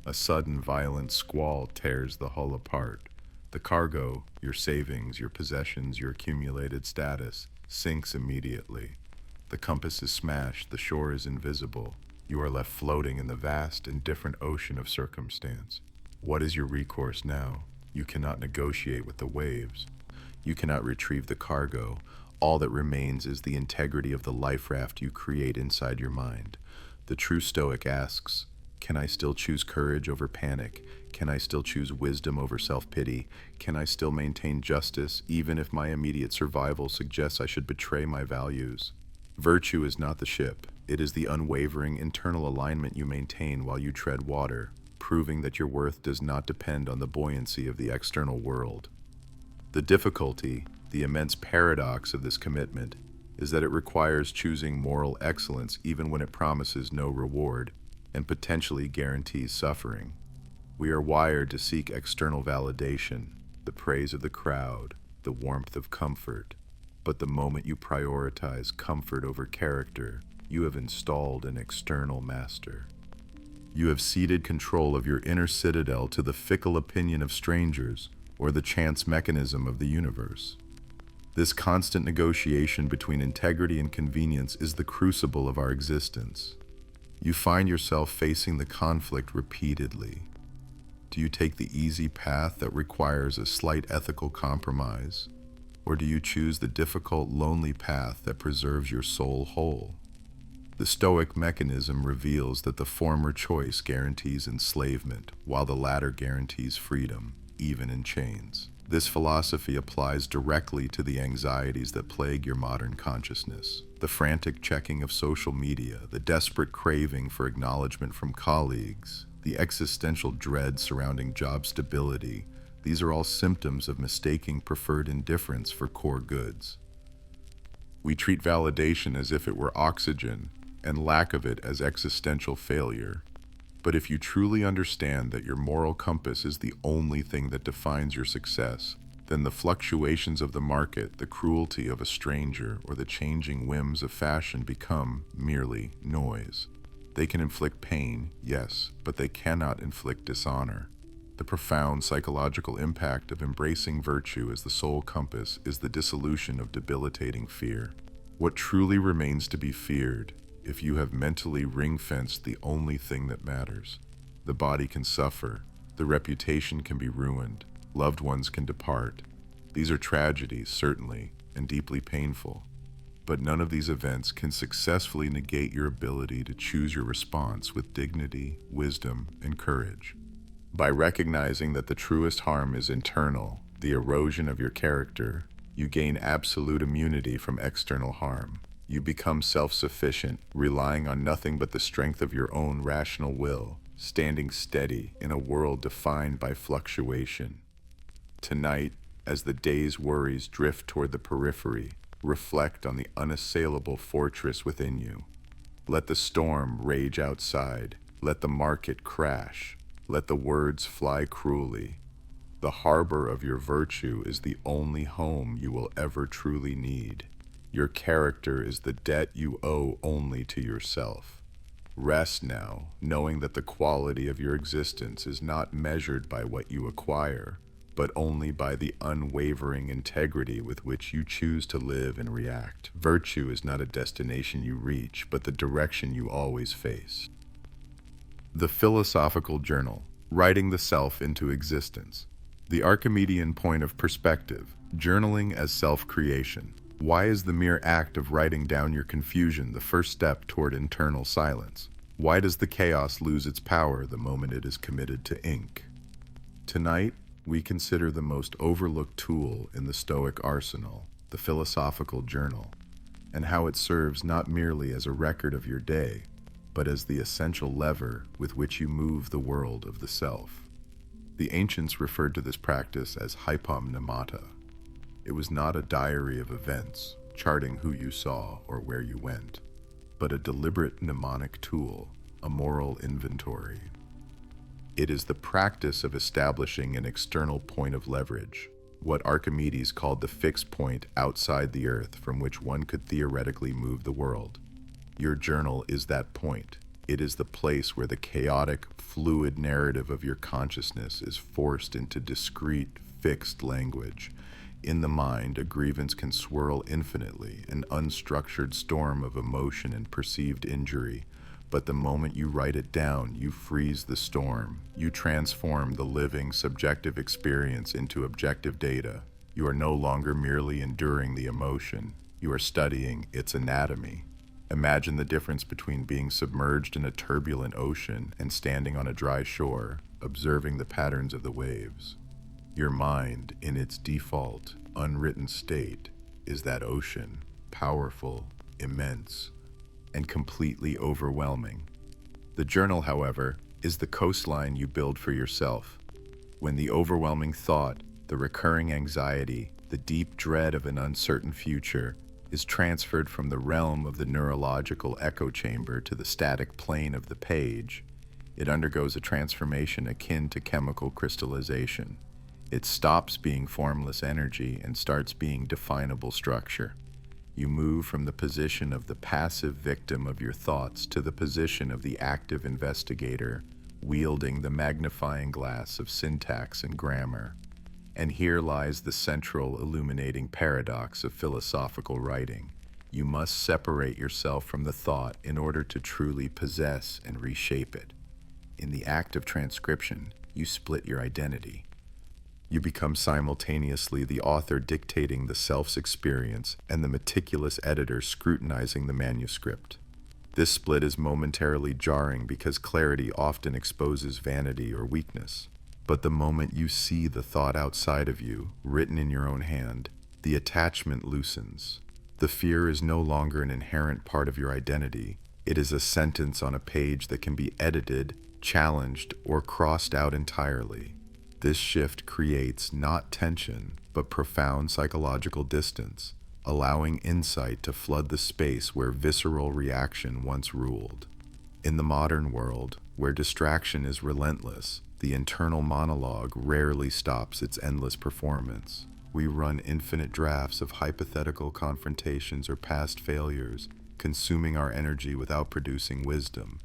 A sudden violent squall tears the hull apart. The cargo, your savings, your possessions, your accumulated status, sinks immediately. The compass is smashed, the shore is invisible. You are left floating in the vast, indifferent ocean of circumstance. What is your recourse now? You cannot negotiate with the waves. You cannot retrieve the cargo. All that remains is the integrity of the life raft you create inside your mind. The true Stoic asks, can I still choose courage over panic? Can I still choose wisdom over self-pity? Can I still maintain justice, even if my immediate survival suggests I should betray my values? Virtue is not the ship. It is the unwavering internal alignment you maintain while you tread water, proving that your worth does not depend on the buoyancy of the external world. The difficulty, the immense paradox of this commitment, is that it requires choosing moral excellence even when it promises no reward and potentially guarantees suffering. We are wired to seek external validation, the praise of the crowd, the warmth of comfort. But the moment you prioritize comfort over character, you have installed an external master. You have ceded control of your inner citadel to the fickle opinion of strangers or the chance mechanism of the universe. This constant negotiation between integrity and convenience is the crucible of our existence. You find yourself facing the conflict repeatedly. Do you take the easy path that requires a slight ethical compromise, or do you choose the difficult, lonely path that preserves your soul whole? The Stoic mechanism reveals that the former choice guarantees enslavement, while the latter guarantees freedom, even in chains. This philosophy applies directly to the anxieties that plague your modern consciousness. The frantic checking of social media, the desperate craving for acknowledgement from colleagues, the existential dread surrounding job stability, these are all symptoms of mistaking preferred indifference for core goods. We treat validation as if it were oxygen, and lack of it as existential failure. But if you truly understand that your moral compass is the only thing that defines your success, then the fluctuations of the market, the cruelty of a stranger, or the changing whims of fashion become merely noise. They can inflict pain, yes, but they cannot inflict dishonor. The profound psychological impact of embracing virtue as the sole compass is the dissolution of debilitating fear. What truly remains to be feared if you have mentally ring-fenced the only thing that matters. The body can suffer, the reputation can be ruined, loved ones can depart. These are tragedies, certainly, and deeply painful. But none of these events can successfully negate your ability to choose your response with dignity, wisdom, and courage. By recognizing that the truest harm is internal, the erosion of your character, you gain absolute immunity from external harm. You become self-sufficient, relying on nothing but the strength of your own rational will, standing steady in a world defined by fluctuation. Tonight, as the day's worries drift toward the periphery, reflect on the unassailable fortress within you. Let the storm rage outside. Let the market crash. Let the words fly cruelly. The harbor of your virtue is the only home you will ever truly need. Your character is the debt you owe only to yourself. Rest now, knowing that the quality of your existence is not measured by what you acquire, but only by the unwavering integrity with which you choose to live and react. Virtue is not a destination you reach, but the direction you always face. The Philosophical Journal, Writing the Self into Existence. The Archimedean point of perspective, journaling as self-creation. Why is the mere act of writing down your confusion the first step toward internal silence? Why does the chaos lose its power the moment it is committed to ink? Tonight, we consider the most overlooked tool in the Stoic arsenal, the Philosophical Journal, and how it serves not merely as a record of your day, but as the essential lever with which you move the world of the self. The ancients referred to this practice as Hypomnemata. It was not a diary of events, charting who you saw or where you went, but a deliberate mnemonic tool, a moral inventory. It is the practice of establishing an external point of leverage, what Archimedes called the fixed point outside the earth from which one could theoretically move the world. Your journal is that point. It is the place where the chaotic, fluid narrative of your consciousness is forced into discrete, fixed language. In the mind, a grievance can swirl infinitely, an unstructured storm of emotion and perceived injury. But the moment you write it down, you freeze the storm. You transform the living, subjective experience into objective data. You are no longer merely enduring the emotion. You are studying its anatomy. Imagine the difference between being submerged in a turbulent ocean and standing on a dry shore, observing the patterns of the waves. Your mind, in its default, unwritten state, is that ocean, powerful, immense, and completely overwhelming. The journal, however, is the coastline you build for yourself. When the overwhelming thought, the recurring anxiety, the deep dread of an uncertain future is transferred from the realm of the neurological echo chamber to the static plane of the page, it undergoes a transformation akin to chemical crystallization. It stops being formless energy and starts being definable structure. You move from the position of the passive victim of your thoughts to the position of the active investigator, wielding the magnifying glass of syntax and grammar. And here lies the central illuminating paradox of philosophical writing. You must separate yourself from the thought in order to truly possess and reshape it. In the act of transcription, you split your identity. You become simultaneously the author dictating the self's experience and the meticulous editor scrutinizing the manuscript. This split is momentarily jarring because clarity often exposes vanity or weakness. But the moment you see the thought outside of you, written in your own hand, the attachment loosens. The fear is no longer an inherent part of your identity. It is a sentence on a page that can be edited, challenged, or crossed out entirely. This shift creates not tension, but profound psychological distance, allowing insight to flood the space where visceral reaction once ruled. In the modern world, where distraction is relentless, the internal monologue rarely stops its endless performance. We run infinite drafts of hypothetical confrontations or past failures, consuming our energy without producing wisdom.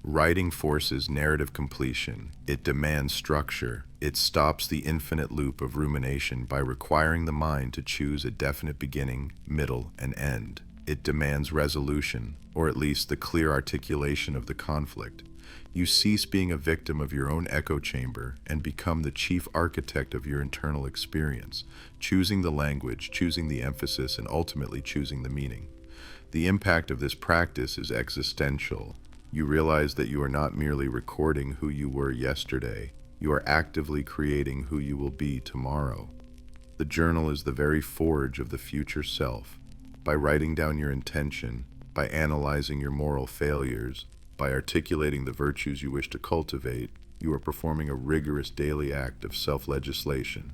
Writing forces narrative completion. It demands structure. It stops the infinite loop of rumination by requiring the mind to choose a definite beginning, middle, and end. It demands resolution, or at least the clear articulation of the conflict. You cease being a victim of your own echo chamber and become the chief architect of your internal experience, choosing the language, choosing the emphasis, and ultimately choosing the meaning. The impact of this practice is existential. You realize that you are not merely recording who you were yesterday, you are actively creating who you will be tomorrow. The journal is the very forge of the future self. By writing down your intention, by analyzing your moral failures, by articulating the virtues you wish to cultivate, you are performing a rigorous daily act of self-legislation.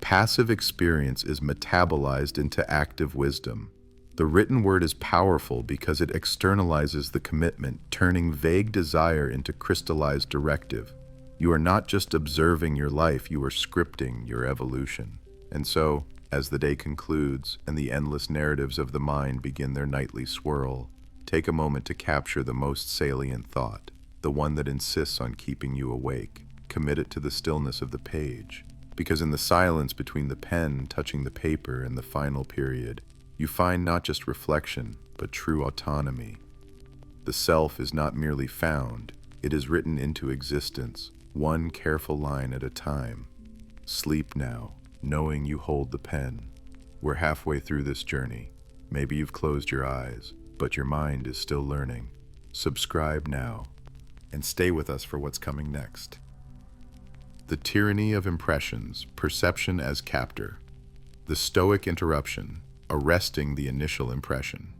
Passive experience is metabolized into active wisdom. The written word is powerful because it externalizes the commitment, turning vague desire into crystallized directive. You are not just observing your life, you are scripting your evolution. And so, as the day concludes and the endless narratives of the mind begin their nightly swirl, take a moment to capture the most salient thought, the one that insists on keeping you awake. Commit it to the stillness of the page, because in the silence between the pen touching the paper and the final period, you find not just reflection, but true autonomy. The self is not merely found, it is written into existence, one careful line at a time. Sleep now, knowing you hold the pen. We're halfway through this journey. Maybe you've closed your eyes, but your mind is still learning. Subscribe now, and stay with us for what's coming next. The tyranny of impressions, perception as captor. The Stoic interruption, arresting the initial impression.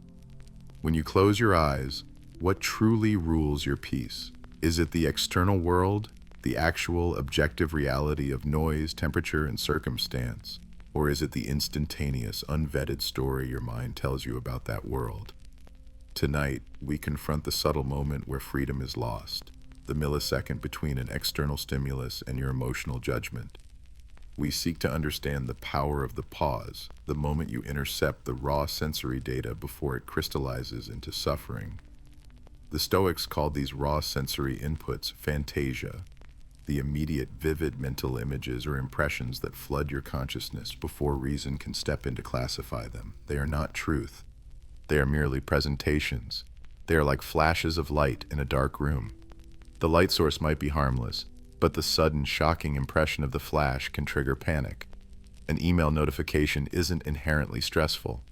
When you close your eyes, what truly rules your peace? Is it the external world, the actual objective reality of noise, temperature, and circumstance? Or is it the instantaneous, unvetted story your mind tells you about that world? Tonight, we confront the subtle moment where freedom is lost, the millisecond between an external stimulus and your emotional judgment. We seek to understand the power of the pause, the moment you intercept the raw sensory data before it crystallizes into suffering. The Stoics called these raw sensory inputs Fantasia, the immediate, vivid mental images or impressions that flood your consciousness before reason can step in to classify them. They are not truth. They are merely presentations. They are like flashes of light in a dark room. The light source might be harmless, but the sudden, shocking impression of the flash can trigger panic. An email notification isn't inherently stressful.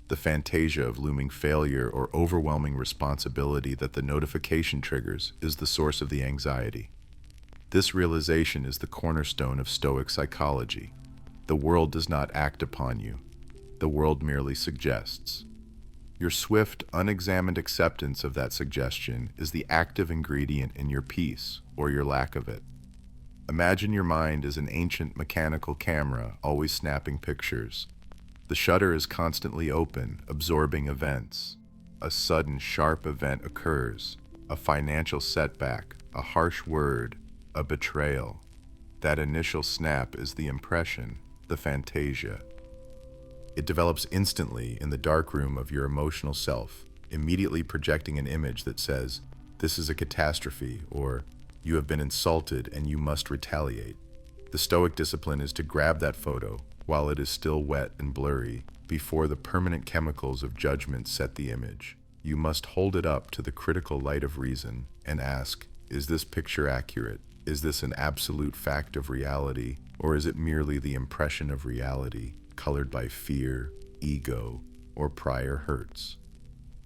The fantasia of looming failure or overwhelming responsibility that the notification triggers is the source of the anxiety. This realization is the cornerstone of Stoic psychology. The world does not act upon you. The world merely suggests. Your swift, unexamined acceptance of that suggestion is the active ingredient in your peace, or your lack of it. Imagine your mind as an ancient mechanical camera, always snapping pictures. The shutter is constantly open, absorbing events. A sudden, sharp event occurs, a financial setback, a harsh word, a betrayal. That initial snap is the impression, the fantasia. It develops instantly in the darkroom of your emotional self, immediately projecting an image that says, "This is a catastrophe," or "You have been insulted and you must retaliate." The Stoic discipline is to grab that photo while it is still wet and blurry, before the permanent chemicals of judgment set the image. You must hold it up to the critical light of reason and ask, is this picture accurate? Is this an absolute fact of reality, or is it merely the impression of reality, colored by fear, ego, or prior hurts?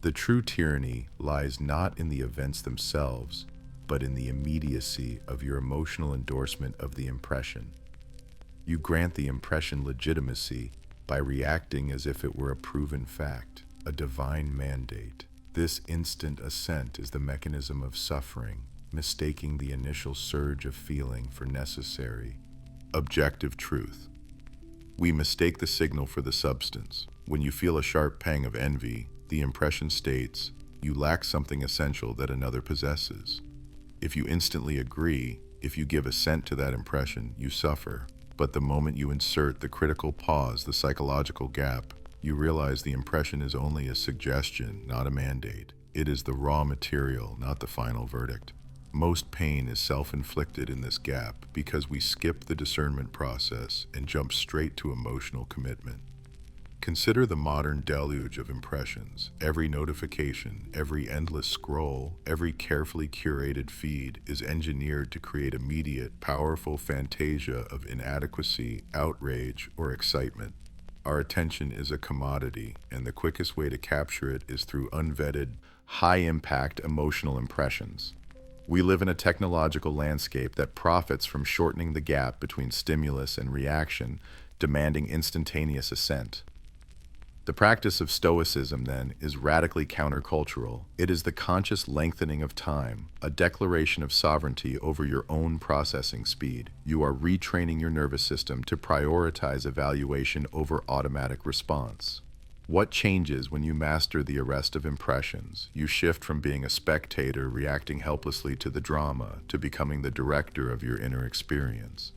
The true tyranny lies not in the events themselves, but in the immediacy of your emotional endorsement of the impression. You grant the impression legitimacy by reacting as if it were a proven fact, a divine mandate. This instant assent is the mechanism of suffering, mistaking the initial surge of feeling for necessary, objective truth. We mistake the signal for the substance. When you feel a sharp pang of envy, the impression states, you lack something essential that another possesses. If you instantly agree, if you give assent to that impression, you suffer. But the moment you insert the critical pause, the psychological gap, you realize the impression is only a suggestion, not a mandate. It is the raw material, not the final verdict. Most pain is self-inflicted in this gap because we skip the discernment process and jump straight to emotional commitment. Consider the modern deluge of impressions. Every notification, every endless scroll, every carefully curated feed is engineered to create immediate, powerful fantasia of inadequacy, outrage, or excitement. Our attention is a commodity, and the quickest way to capture it is through unvetted, high-impact emotional impressions. We live in a technological landscape that profits from shortening the gap between stimulus and reaction, demanding instantaneous assent. The practice of Stoicism, then, is radically countercultural. It is the conscious lengthening of time, a declaration of sovereignty over your own processing speed. You are retraining your nervous system to prioritize evaluation over automatic response. What changes when you master the arrest of impressions? You shift from being a spectator reacting helplessly to the drama to becoming the director of your inner experience.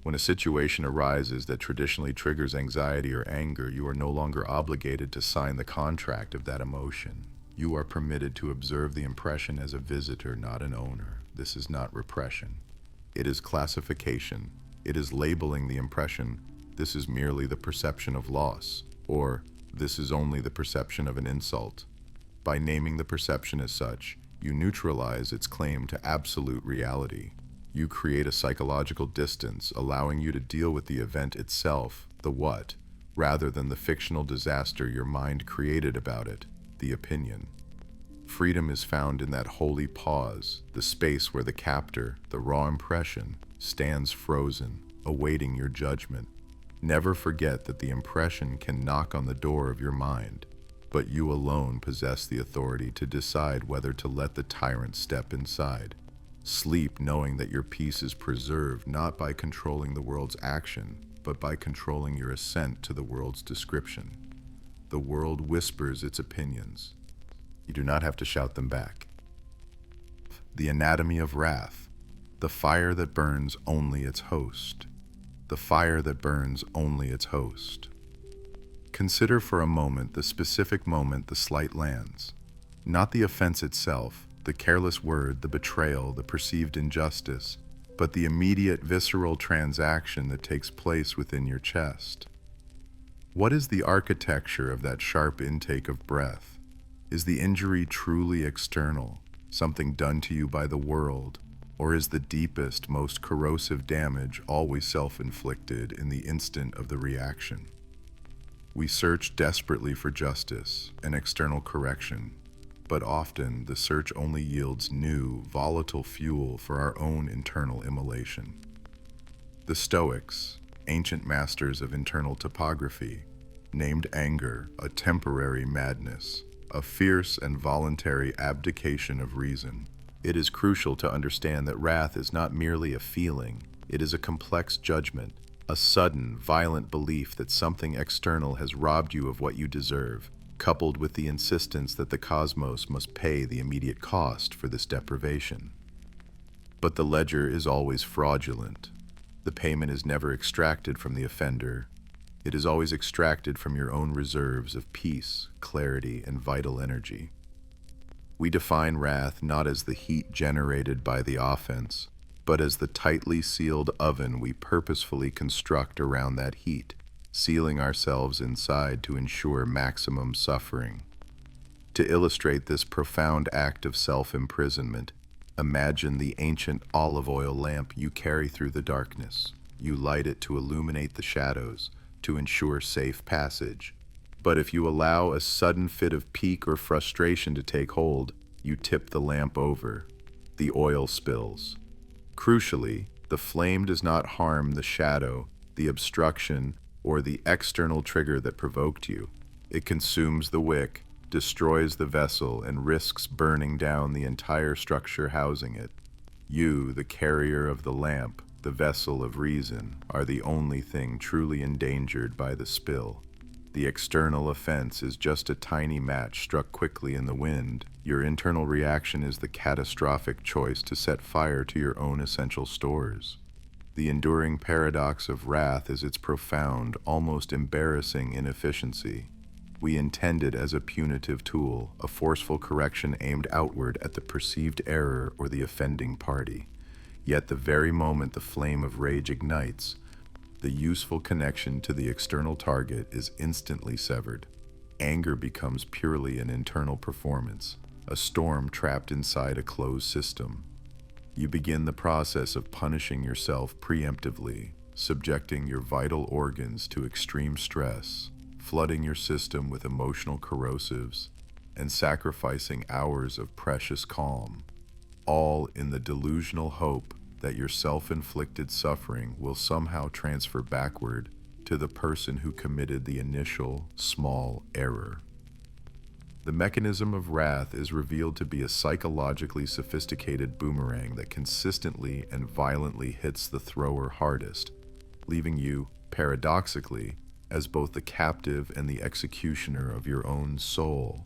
When a situation arises that traditionally triggers anxiety or anger, you are no longer obligated to sign the contract of that emotion. You are permitted to observe the impression as a visitor, not an owner. This is not repression. It is classification. It is labeling the impression. This is merely the perception of loss, or this is only the perception of an insult. By naming the perception as such, you neutralize its claim to absolute reality. You create a psychological distance, allowing you to deal with the event itself, the what, rather than the fictional disaster your mind created about it, the opinion. Freedom is found in that holy pause, the space where the captor, the raw impression, stands frozen, awaiting your judgment. Never forget that the impression can knock on the door of your mind, but you alone possess the authority to decide whether to let the tyrant step inside. Sleep knowing that your peace is preserved not by controlling the world's action, but by controlling your assent to the world's description. The world whispers its opinions. You do not have to shout them back. The anatomy of wrath, the fire that burns only its host. The fire that burns only its host. Consider for a moment the specific moment the slight lands. Not the offense itself, the careless word, the betrayal, the perceived injustice, but the immediate visceral transaction that takes place within your chest. What is the architecture of that sharp intake of breath? Is the injury truly external, something done to you by the world, or is the deepest, most corrosive damage always self-inflicted in the instant of the reaction? We search desperately for justice and external correction, but often the search only yields new, volatile fuel for our own internal immolation. The Stoics, ancient masters of internal topography, named anger a temporary madness, a fierce and voluntary abdication of reason. It is crucial to understand that wrath is not merely a feeling, it is a complex judgment, a sudden, violent belief that something external has robbed you of what you deserve, coupled with the insistence that the cosmos must pay the immediate cost for this deprivation. But the ledger is always fraudulent. The payment is never extracted from the offender. It is always extracted from your own reserves of peace, clarity, and vital energy. We define wrath not as the heat generated by the offense, but as the tightly sealed oven we purposefully construct around that heat, sealing ourselves inside to ensure maximum suffering. To illustrate this profound act of self-imprisonment, imagine the ancient olive oil lamp you carry through the darkness. You light it to illuminate the shadows, to ensure safe passage. But if you allow a sudden fit of pique or frustration to take hold, you tip the lamp over. The oil spills. Crucially, the flame does not harm the shadow, the obstruction, or the external trigger that provoked you. It consumes the wick, destroys the vessel, and risks burning down the entire structure housing it. You, the carrier of the lamp, the vessel of reason, are the only thing truly endangered by the spill. The external offense is just a tiny match struck quickly in the wind. Your internal reaction is the catastrophic choice to set fire to your own essential stores. The enduring paradox of wrath is its profound, almost embarrassing inefficiency. We intend it as a punitive tool, a forceful correction aimed outward at the perceived error or the offending party. Yet the very moment the flame of rage ignites, the useful connection to the external target is instantly severed. Anger becomes purely an internal performance, a storm trapped inside a closed system. You begin the process of punishing yourself preemptively, subjecting your vital organs to extreme stress, flooding your system with emotional corrosives, and sacrificing hours of precious calm, all in the delusional hope that your self-inflicted suffering will somehow transfer backward to the person who committed the initial, small error. The mechanism of wrath is revealed to be a psychologically sophisticated boomerang that consistently and violently hits the thrower hardest, leaving you, paradoxically, as both the captive and the executioner of your own soul.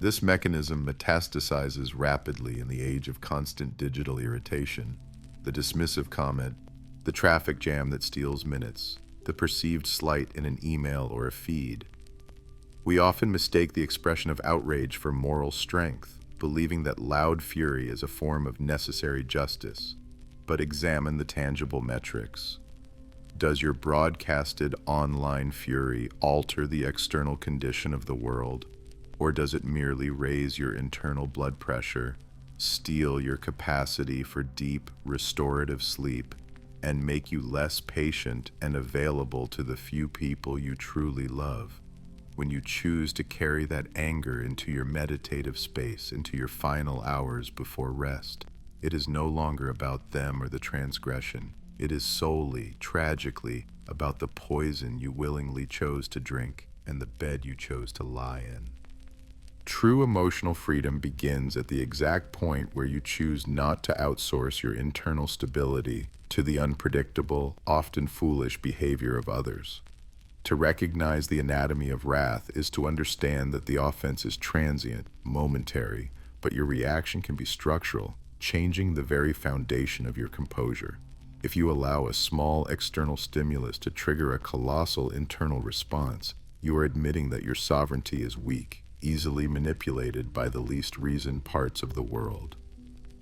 This mechanism metastasizes rapidly in the age of constant digital irritation. The dismissive comment, the traffic jam that steals minutes, the perceived slight in an email or a feed. We often mistake the expression of outrage for moral strength, believing that loud fury is a form of necessary justice. But examine the tangible metrics. Does your broadcasted online fury alter the external condition of the world, or does it merely raise your internal blood pressure, steal your capacity for deep, restorative sleep, and make you less patient and available to the few people you truly love? When you choose to carry that anger into your meditative space, into your final hours before rest, it is no longer about them or the transgression. It is solely, tragically, about the poison you willingly chose to drink and the bed you chose to lie in. True emotional freedom begins at the exact point where you choose not to outsource your internal stability to the unpredictable, often foolish behavior of others. To recognize the anatomy of wrath is to understand that the offense is transient, momentary, but your reaction can be structural, changing the very foundation of your composure. If you allow a small external stimulus to trigger a colossal internal response, you are admitting that your sovereignty is weak, easily manipulated by the least reasoned parts of the world.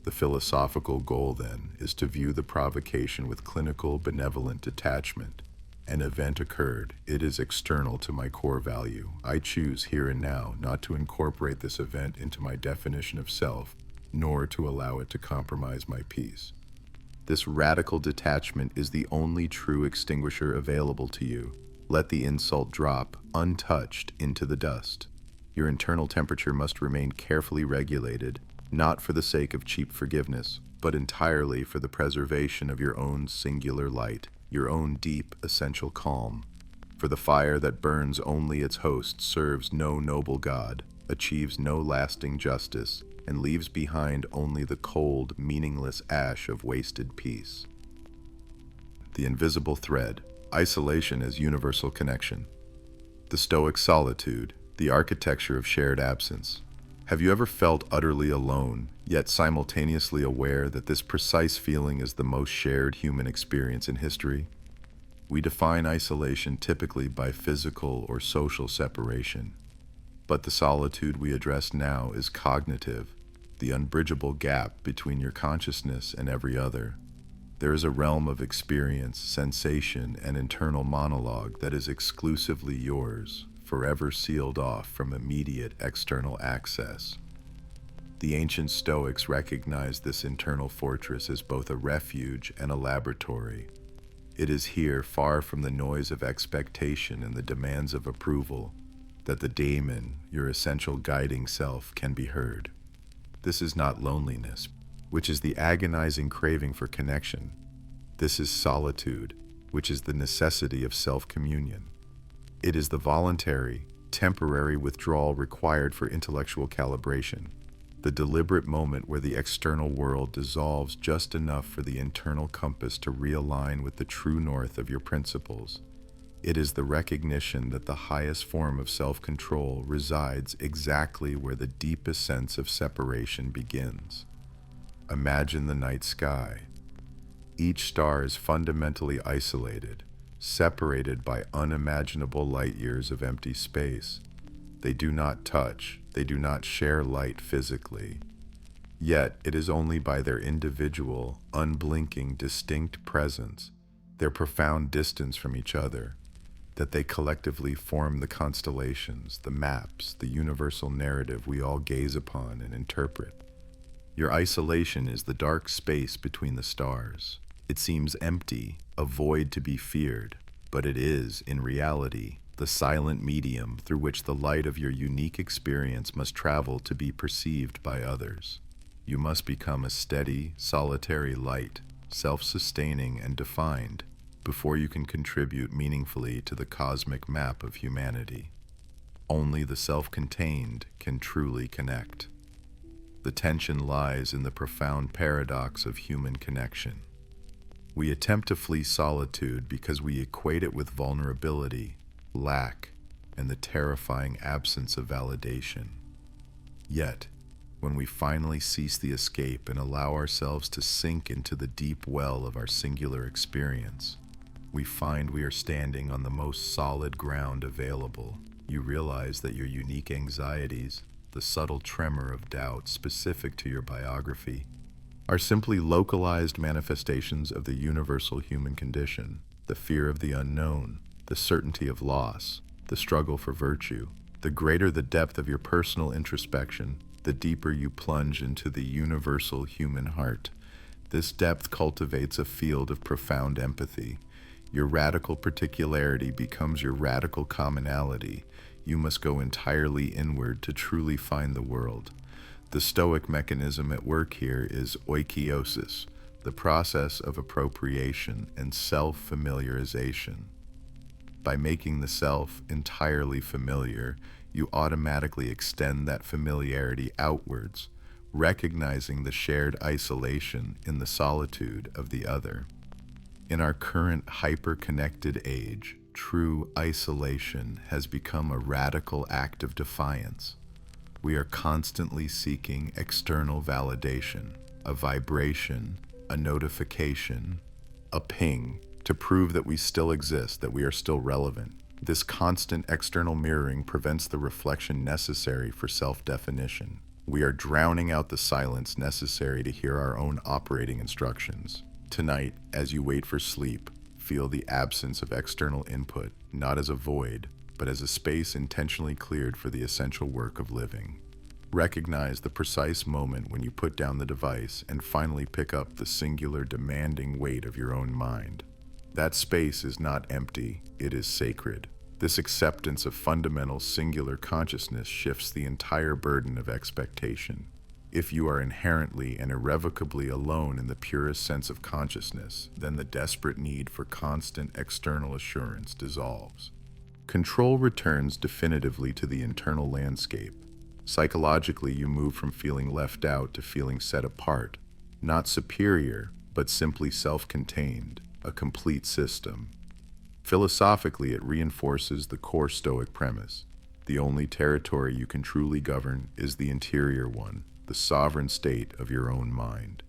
The philosophical goal, then, is to view the provocation with clinical, benevolent detachment. An event occurred. It is external to my core value. I choose here and now not to incorporate this event into my definition of self, nor to allow it to compromise my peace. This radical detachment is the only true extinguisher available to you. Let the insult drop, untouched, into the dust. Your internal temperature must remain carefully regulated, not for the sake of cheap forgiveness, but entirely for the preservation of your own singular light, your own deep, essential calm. For the fire that burns only its host serves no noble god, achieves no lasting justice, and leaves behind only the cold, meaningless ash of wasted peace. The invisible thread, isolation as universal connection. The Stoic solitude, the architecture of shared absence. Have you ever felt utterly alone, yet simultaneously aware that this precise feeling is the most shared human experience in history? We define isolation typically by physical or social separation, but the solitude we address now is cognitive, the unbridgeable gap between your consciousness and every other. There is a realm of experience, sensation, and internal monologue that is exclusively yours, forever sealed off from immediate external access. The ancient Stoics recognized this internal fortress as both a refuge and a laboratory. It is here, far from the noise of expectation and the demands of approval, that the daemon, your essential guiding self, can be heard. This is not loneliness, which is the agonizing craving for connection. This is solitude, which is the necessity of self-communion. It is the voluntary, temporary withdrawal required for intellectual calibration, the deliberate moment where the external world dissolves just enough for the internal compass to realign with the true north of your principles. It is the recognition that the highest form of self-control resides exactly where the deepest sense of separation begins. Imagine the night sky. Each star is fundamentally isolated, separated by unimaginable light years of empty space. They do not touch, they do not share light physically. Yet it is only by their individual, unblinking, distinct presence their profound distance from each other, that they collectively form the constellations, the maps, the universal narrative we all gaze upon and interpret. Your isolation is the dark space between the stars. It seems empty, a void to be feared, but it is, in reality, the silent medium through which the light of your unique experience must travel to be perceived by others. You must become a steady, solitary light, self-sustaining and defined, before you can contribute meaningfully to the cosmic map of humanity. Only the self-contained can truly connect. The tension lies in the profound paradox of human connection. We attempt to flee solitude because we equate it with vulnerability, lack, and the terrifying absence of validation. Yet, when we finally cease the escape and allow ourselves to sink into the deep well of our singular experience, we find we are standing on the most solid ground available. You realize that your unique anxieties, the subtle tremor of doubt specific to your biography, are simply localized manifestations of the universal human condition, the fear of the unknown, the certainty of loss, the struggle for virtue. The greater the depth of your personal introspection, the deeper you plunge into the universal human heart. This depth cultivates a field of profound empathy. Your radical particularity becomes your radical commonality. You must go entirely inward to truly find the world. The Stoic mechanism at work here is oikeiosis, the process of appropriation and self-familiarization. By making the self entirely familiar, you automatically extend that familiarity outwards, recognizing the shared isolation in the solitude of the other. In our current hyper-connected age, true isolation has become a radical act of defiance. We are constantly seeking external validation, a vibration, a notification, a ping, to prove that we still exist, that we are still relevant. This constant external mirroring prevents the reflection necessary for self-definition. We are drowning out the silence necessary to hear our own operating instructions. Tonight, as you wait for sleep, feel the absence of external input, not as a void, but as a space intentionally cleared for the essential work of living. Recognize the precise moment when you put down the device and finally pick up the singular demanding weight of your own mind. That space is not empty, it is sacred. This acceptance of fundamental singular consciousness shifts the entire burden of expectation. If you are inherently and irrevocably alone in the purest sense of consciousness, then the desperate need for constant external assurance dissolves. Control returns definitively to the internal landscape. Psychologically, you move from feeling left out to feeling set apart, not superior, but simply self-contained, a complete system. Philosophically, it reinforces the core Stoic premise. The only territory you can truly govern is the interior one, the sovereign state of your own mind.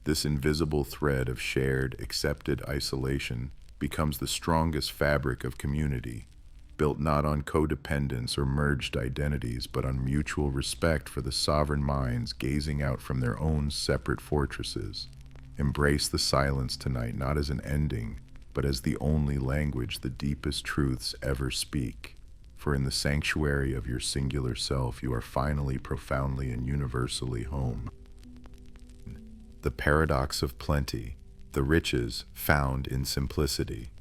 This invisible thread of shared, accepted isolation becomes the strongest fabric of community, built not on codependence or merged identities, but on mutual respect for the sovereign minds gazing out from their own separate fortresses. Embrace the silence tonight, not as an ending, but as the only language the deepest truths ever speak. For in the sanctuary of your singular self, you are finally, profoundly, and universally home. The paradox of plenty, the riches found in simplicity.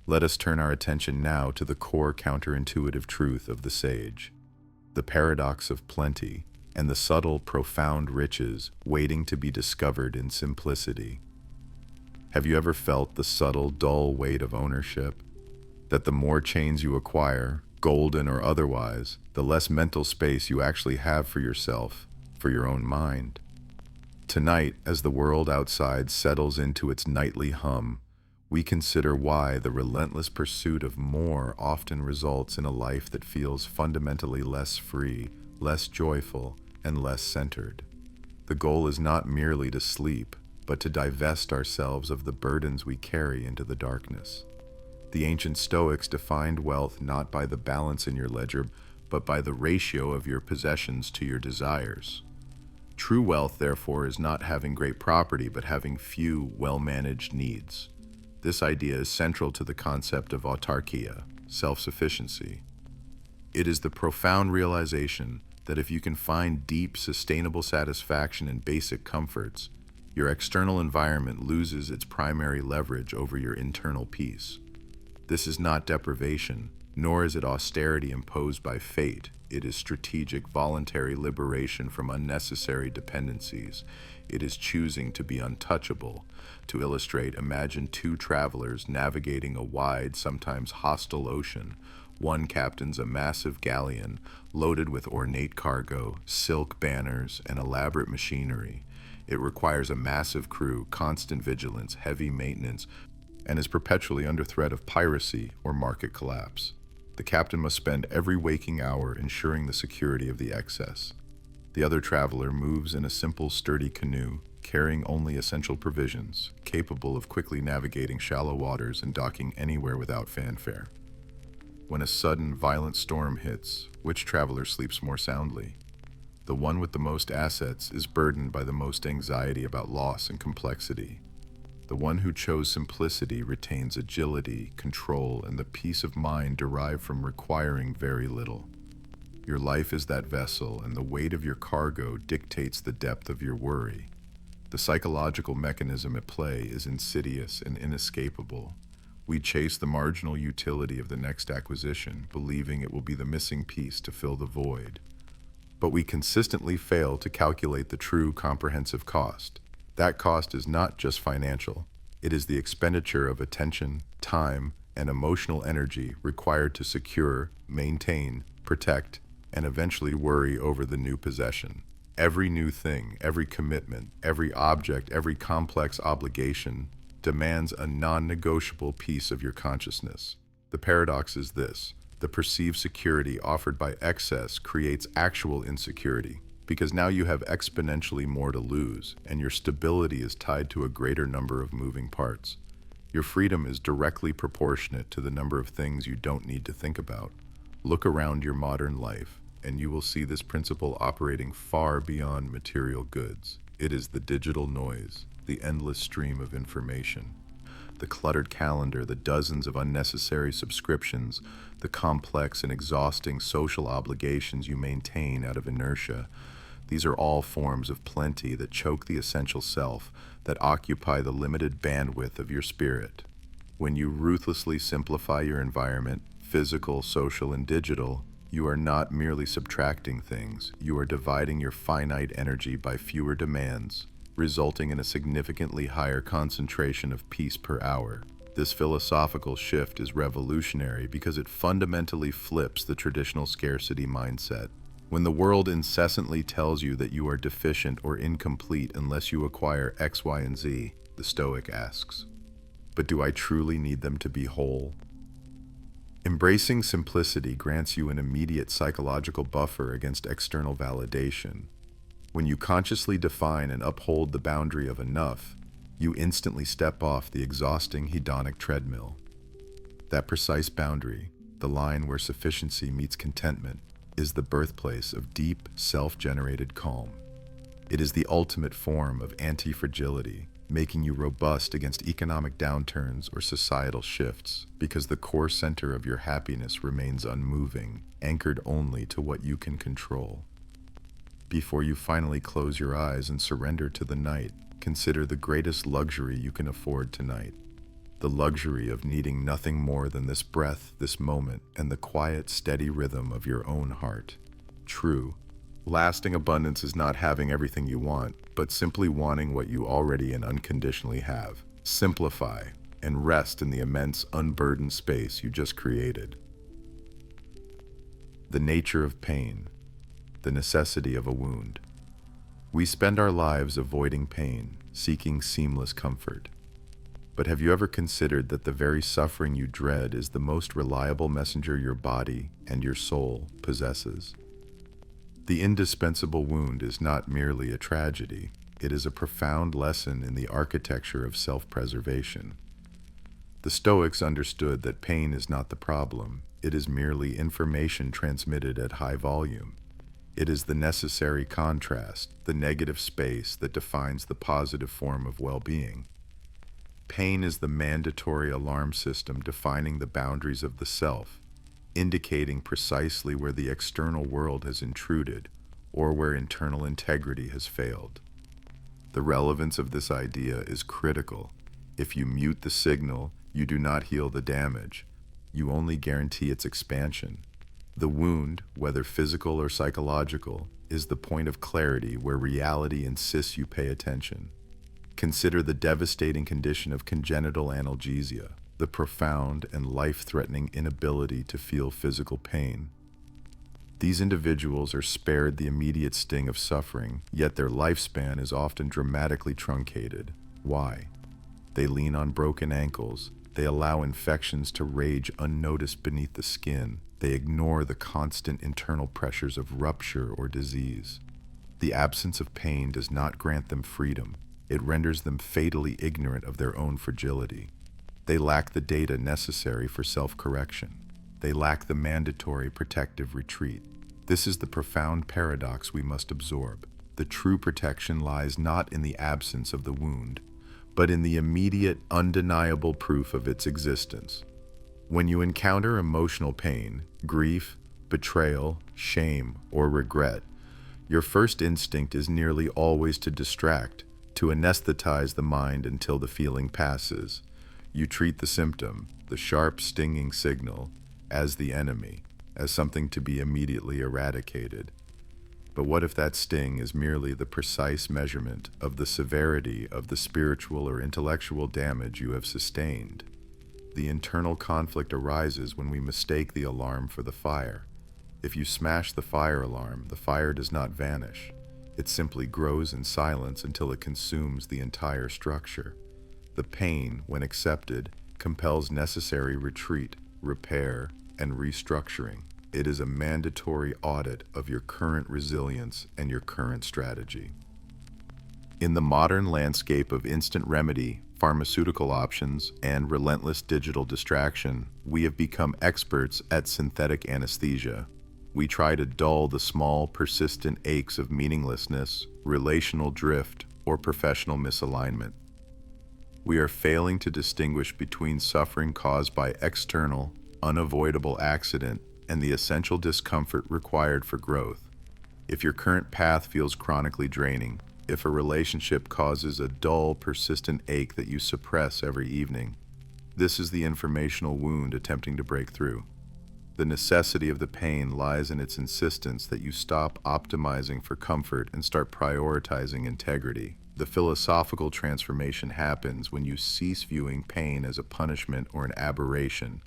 Let us turn our attention now to the core counterintuitive truth of the sage, the paradox of plenty, and the subtle, profound riches waiting to be discovered in simplicity. Have you ever felt the subtle, dull weight of ownership? That the more chains you acquire, golden or otherwise, the less mental space you actually have for yourself, for your own mind. Tonight, as the world outside settles into its nightly hum, we consider why the relentless pursuit of more often results in a life that feels fundamentally less free, less joyful, and less centered. The goal is not merely to sleep, but to divest ourselves of the burdens we carry into the darkness. The ancient Stoics defined wealth not by the balance in your ledger, but by the ratio of your possessions to your desires. True wealth, therefore, is not having great property, but having few, well-managed needs. This idea is central to the concept of autarkia, self-sufficiency. It is the profound realization that if you can find deep, sustainable satisfaction in basic comforts, your external environment loses its primary leverage over your internal peace. This is not deprivation, nor is it austerity imposed by fate. It is strategic, voluntary liberation from unnecessary dependencies. It is choosing to be untouchable. To illustrate, imagine two travelers navigating a wide, sometimes hostile ocean. One captains a massive galleon loaded with ornate cargo, silk banners, and elaborate machinery. It requires a massive crew, constant vigilance, heavy maintenance, and is perpetually under threat of piracy or market collapse. The captain must spend every waking hour ensuring the security of the excess. The other traveler moves in a simple, sturdy canoe, carrying only essential provisions, capable of quickly navigating shallow waters and docking anywhere without fanfare. When a sudden, violent storm hits, which traveler sleeps more soundly? The one with the most assets is burdened by the most anxiety about loss and complexity. The one who chose simplicity retains agility, control, and the peace of mind derived from requiring very little. Your life is that vessel, and the weight of your cargo dictates the depth of your worry. The psychological mechanism at play is insidious and inescapable. We chase the marginal utility of the next acquisition, believing it will be the missing piece to fill the void. But we consistently fail to calculate the true comprehensive cost. That cost is not just financial. It is the expenditure of attention, time, and emotional energy required to secure, maintain, protect, and eventually worry over the new possession. Every new thing, every commitment, every object, every complex obligation demands a non-negotiable piece of your consciousness. The paradox is this: the perceived security offered by excess creates actual insecurity, because now you have exponentially more to lose, and your stability is tied to a greater number of moving parts. Your freedom is directly proportionate to the number of things you don't need to think about. Look around your modern life, and you will see this principle operating far beyond material goods. It is the digital noise, the endless stream of information, the cluttered calendar, the dozens of unnecessary subscriptions, the complex and exhausting social obligations you maintain out of inertia. These are all forms of plenty that choke the essential self, that occupy the limited bandwidth of your spirit. When you ruthlessly simplify your environment, physical, social, and digital, you are not merely subtracting things, you are dividing your finite energy by fewer demands, resulting in a significantly higher concentration of peace per hour. This philosophical shift is revolutionary because it fundamentally flips the traditional scarcity mindset. When the world incessantly tells you that you are deficient or incomplete unless you acquire X, Y, and Z, the Stoic asks, but do I truly need them to be whole? Embracing simplicity grants you an immediate psychological buffer against external validation. When you consciously define and uphold the boundary of enough, you instantly step off the exhausting hedonic treadmill. That precise boundary, the line where sufficiency meets contentment, is the birthplace of deep, self-generated calm. It is the ultimate form of anti-fragility, making you robust against economic downturns or societal shifts, because the core center of your happiness remains unmoving, anchored only to what you can control. Before you finally close your eyes and surrender to the night, consider the greatest luxury you can afford tonight. The luxury of needing nothing more than this breath, this moment, and the quiet, steady rhythm of your own heart. True, lasting abundance is not having everything you want, but simply wanting what you already and unconditionally have. Simplify and rest in the immense, unburdened space you just created. The nature of pain, the necessity of a wound. We spend our lives avoiding pain, seeking seamless comfort. But have you ever considered that the very suffering you dread is the most reliable messenger your body and your soul possesses? The indispensable wound is not merely a tragedy, it is a profound lesson in the architecture of self-preservation. The Stoics understood that pain is not the problem, it is merely information transmitted at high volume. It is the necessary contrast, the negative space that defines the positive form of well-being. Pain is the mandatory alarm system defining the boundaries of the self, indicating precisely where the external world has intruded or where internal integrity has failed. The relevance of this idea is critical. If you mute the signal, you do not heal the damage. You only guarantee its expansion. The wound, whether physical or psychological, is the point of clarity where reality insists you pay attention. Consider the devastating condition of congenital analgesia, the profound and life-threatening inability to feel physical pain. These individuals are spared the immediate sting of suffering, yet their lifespan is often dramatically truncated. Why? They lean on broken ankles. They allow infections to rage unnoticed beneath the skin. They ignore the constant internal pressures of rupture or disease. The absence of pain does not grant them freedom. It renders them fatally ignorant of their own fragility. They lack the data necessary for self-correction. They lack the mandatory protective retreat. This is the profound paradox we must absorb. The true protection lies not in the absence of the wound, but in the immediate, undeniable proof of its existence. When you encounter emotional pain, grief, betrayal, shame, or regret, your first instinct is nearly always to distract, to anesthetize the mind until the feeling passes. You treat the symptom, the sharp, stinging signal, as the enemy, as something to be immediately eradicated. But what if that sting is merely the precise measurement of the severity of the spiritual or intellectual damage you have sustained? The internal conflict arises when we mistake the alarm for the fire. If you smash the fire alarm, the fire does not vanish. It simply grows in silence until it consumes the entire structure. The pain, when accepted, compels necessary retreat, repair, and restructuring. It is a mandatory audit of your current resilience and your current strategy. In the modern landscape of instant remedy, pharmaceutical options, and relentless digital distraction, we have become experts at synthetic anesthesia. We try to dull the small, persistent aches of meaninglessness, relational drift, or professional misalignment. We are failing to distinguish between suffering caused by external, unavoidable accident and the essential discomfort required for growth. If your current path feels chronically draining, if a relationship causes a dull, persistent ache that you suppress every evening, this is the informational wound attempting to break through. The necessity of the pain lies in its insistence that you stop optimizing for comfort and start prioritizing integrity. The philosophical transformation happens when you cease viewing pain as a punishment or an aberration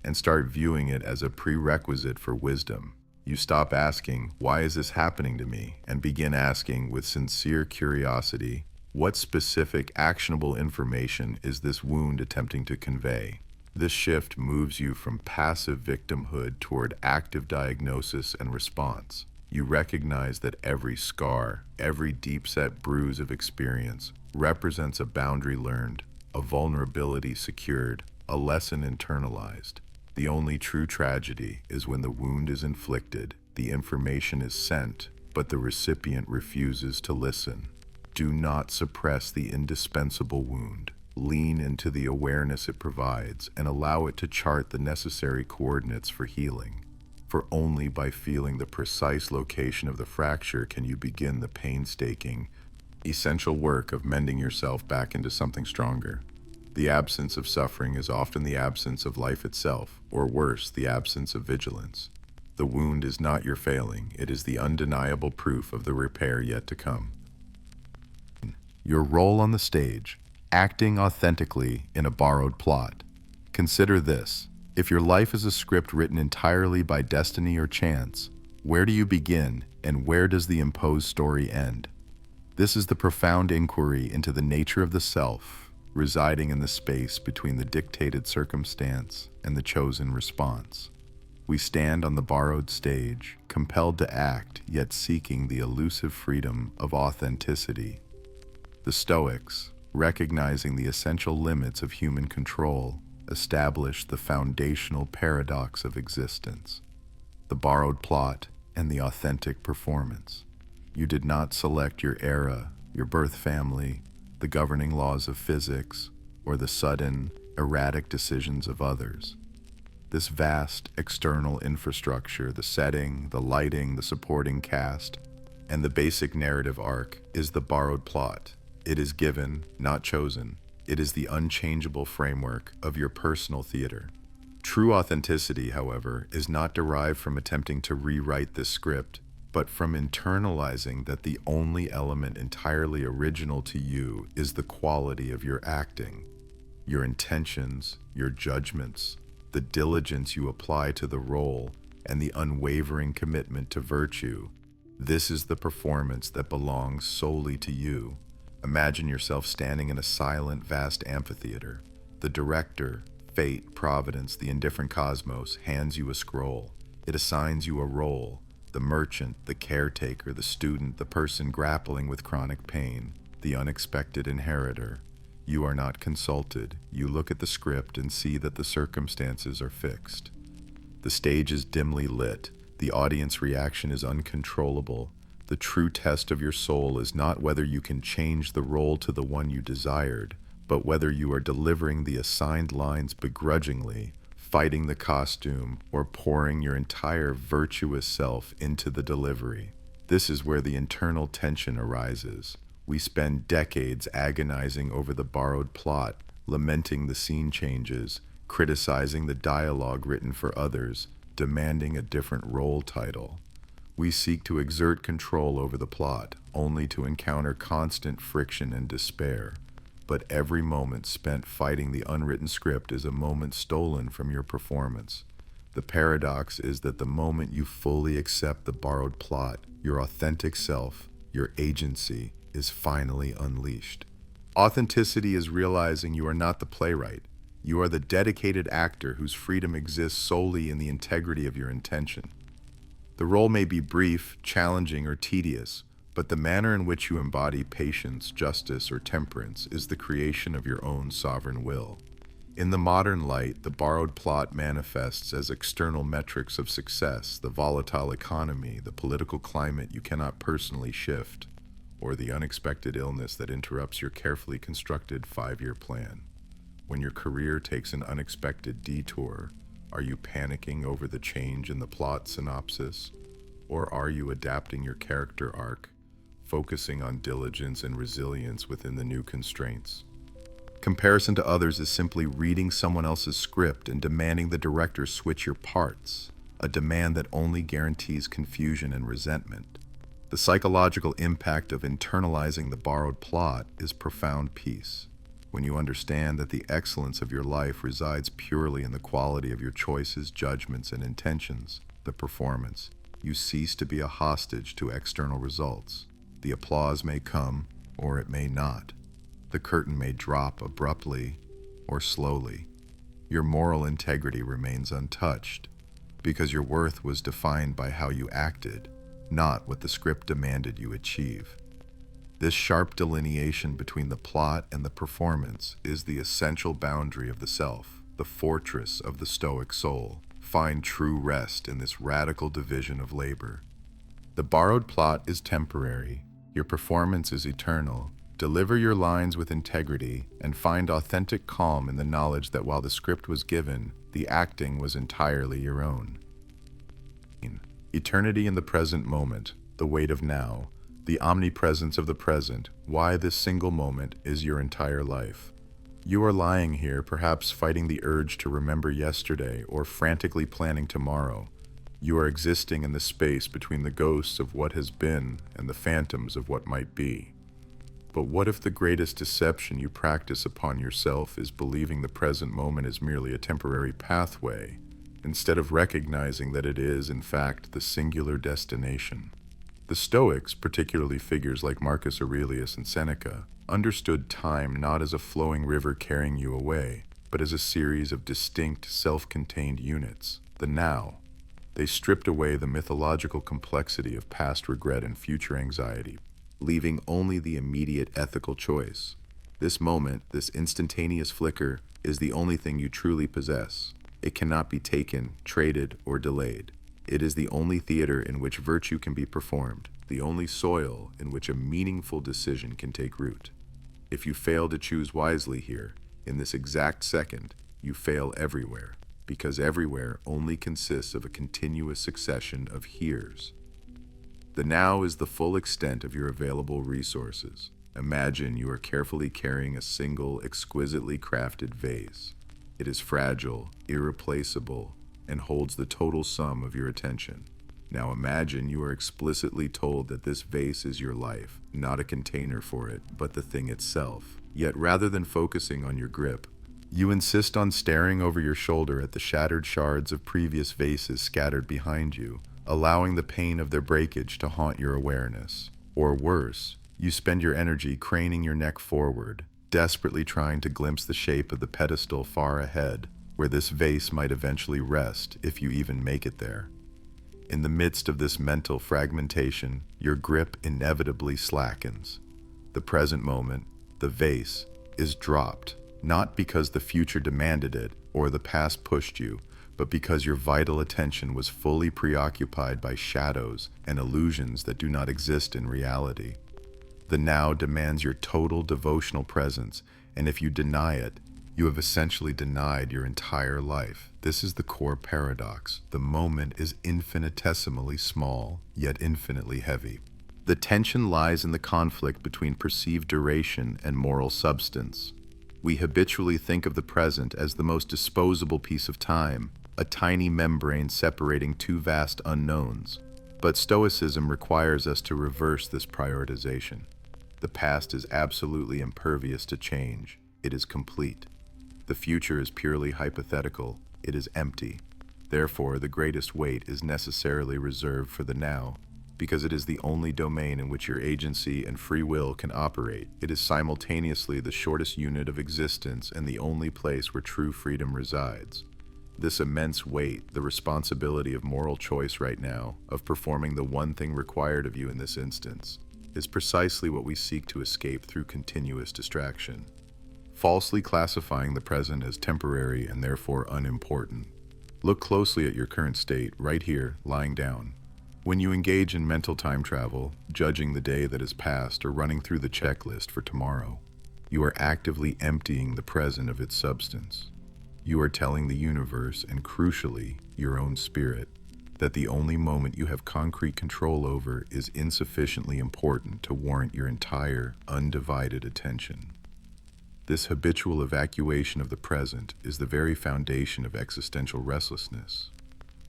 and start viewing it as a prerequisite for wisdom. You stop asking, "Why is this happening to me?" and begin asking with sincere curiosity, "What specific, actionable information is this wound attempting to convey?" This shift moves you from passive victimhood toward active diagnosis and response. You recognize that every scar, every deep-set bruise of experience represents a boundary learned, a vulnerability secured, a lesson internalized. The only true tragedy is when the wound is inflicted, the information is sent, but the recipient refuses to listen. Do not suppress the indispensable wound. Lean into the awareness it provides and allow it to chart the necessary coordinates for healing. For only by feeling the precise location of the fracture can you begin the painstaking, essential work of mending yourself back into something stronger. The absence of suffering is often the absence of life itself, or worse, the absence of vigilance. The wound is not your failing, it is the undeniable proof of the repair yet to come. Your role on the stage, acting authentically in a borrowed plot. Consider this. If your life is a script written entirely by destiny or chance, where do you begin and where does the imposed story end? This is the profound inquiry into the nature of the self, residing in the space between the dictated circumstance and the chosen response. We stand on the borrowed stage, compelled to act, yet seeking the elusive freedom of authenticity. The Stoics, recognizing the essential limits of human control, established the foundational paradox of existence, the borrowed plot and the authentic performance. You did not select your era, your birth family, the governing laws of physics, or the sudden, erratic decisions of others. This vast external infrastructure, the setting, the lighting, the supporting cast, and the basic narrative arc is the borrowed plot. It is given, not chosen. It is the unchangeable framework of your personal theater. True authenticity, however, is not derived from attempting to rewrite this script, but from internalizing that the only element entirely original to you is the quality of your acting, your intentions, your judgments, the diligence you apply to the role, and the unwavering commitment to virtue. This is the performance that belongs solely to you. Imagine yourself standing in a silent, vast amphitheater. The director, fate, providence, the indifferent cosmos, hands you a scroll. It assigns you a role: the merchant, the caretaker, the student, the person grappling with chronic pain, the unexpected inheritor. You are not consulted. You look at the script and see that the circumstances are fixed. The stage is dimly lit. The audience reaction is uncontrollable. The true test of your soul is not whether you can change the role to the one you desired, but whether you are delivering the assigned lines begrudgingly, fighting the costume, or pouring your entire virtuous self into the delivery. This is where the internal tension arises. We spend decades agonizing over the borrowed plot, lamenting the scene changes, criticizing the dialogue written for others, demanding a different role title. We seek to exert control over the plot, only to encounter constant friction and despair. But every moment spent fighting the unwritten script is a moment stolen from your performance. The paradox is that the moment you fully accept the borrowed plot, your authentic self, your agency, is finally unleashed. Authenticity is realizing you are not the playwright. You are the dedicated actor whose freedom exists solely in the integrity of your intention. The role may be brief, challenging, or tedious, but the manner in which you embody patience, justice, or temperance is the creation of your own sovereign will. In the modern light, the borrowed plot manifests as external metrics of success: the volatile economy, the political climate you cannot personally shift, or the unexpected illness that interrupts your carefully constructed 5-year plan. When your career takes an unexpected detour, are you panicking over the change in the plot synopsis? Or are you adapting your character arc, focusing on diligence and resilience within the new constraints? Comparison to others is simply reading someone else's script and demanding the director switch your parts, a demand that only guarantees confusion and resentment. The psychological impact of internalizing the borrowed plot is profound peace. When you understand that the excellence of your life resides purely in the quality of your choices, judgments, and intentions, the performance, you cease to be a hostage to external results. The applause may come, or it may not. The curtain may drop abruptly or slowly. Your moral integrity remains untouched, because your worth was defined by how you acted, not what the script demanded you achieve. This sharp delineation between the plot and the performance is the essential boundary of the self, the fortress of the Stoic soul. Find true rest in this radical division of labor. The borrowed plot is temporary. Your performance is eternal. Deliver your lines with integrity and find authentic calm in the knowledge that while the script was given, the acting was entirely your own. Eternity in the present moment, the weight of now, the omnipresence of the present, why this single moment is your entire life. You are lying here, perhaps fighting the urge to remember yesterday or frantically planning tomorrow. You are existing in the space between the ghosts of what has been and the phantoms of what might be. But what if the greatest deception you practice upon yourself is believing the present moment is merely a temporary pathway, instead of recognizing that it is, in fact, the singular destination? The Stoics, particularly figures like Marcus Aurelius and Seneca, understood time not as a flowing river carrying you away, but as a series of distinct, self-contained units, the now. They stripped away the mythological complexity of past regret and future anxiety, leaving only the immediate ethical choice. This moment, this instantaneous flicker, is the only thing you truly possess. It cannot be taken, traded, or delayed. It is the only theater in which virtue can be performed, the only soil in which a meaningful decision can take root. If you fail to choose wisely here, In this exact second, you fail everywhere, because everywhere only consists of a continuous succession of heres. The now is the full extent of your available resources. Imagine you are carefully carrying a single, exquisitely crafted vase. It is fragile, irreplaceable, and holds the total sum of your attention. Now imagine you are explicitly told that this vase is your life, not a container for it, but the thing itself. Yet rather than focusing on your grip, you insist on staring over your shoulder at the shattered shards of previous vases scattered behind you, allowing the pain of their breakage to haunt your awareness. Or worse, you spend your energy craning your neck forward, desperately trying to glimpse the shape of the pedestal far ahead, where this vase might eventually rest if you even make it there. In the midst of this mental fragmentation, your grip inevitably slackens. The present moment, the vase, is dropped, not because the future demanded it or the past pushed you, but because your vital attention was fully preoccupied by shadows and illusions that do not exist in reality. The now demands your total devotional presence, and if you deny it, you have essentially denied your entire life. This is the core paradox. The moment is infinitesimally small, yet infinitely heavy. The tension lies in the conflict between perceived duration and moral substance. We habitually think of the present as the most disposable piece of time, a tiny membrane separating two vast unknowns. But Stoicism requires us to reverse this prioritization. The past is absolutely impervious to change. It is complete. The future is purely hypothetical. It is empty. Therefore, the greatest weight is necessarily reserved for the now, because it is the only domain in which your agency and free will can operate. It is simultaneously the shortest unit of existence and the only place where true freedom resides. This immense weight, the responsibility of moral choice right now, of performing the one thing required of you in this instance, is precisely what we seek to escape through continuous distraction, falsely classifying the present as temporary and therefore unimportant. Look closely at your current state, right here, lying down. When you engage in mental time travel, judging the day that has passed or running through the checklist for tomorrow, you are actively emptying the present of its substance. You are telling the universe, and crucially, your own spirit, that the only moment you have concrete control over is insufficiently important to warrant your entire, undivided attention. This habitual evacuation of the present is the very foundation of existential restlessness.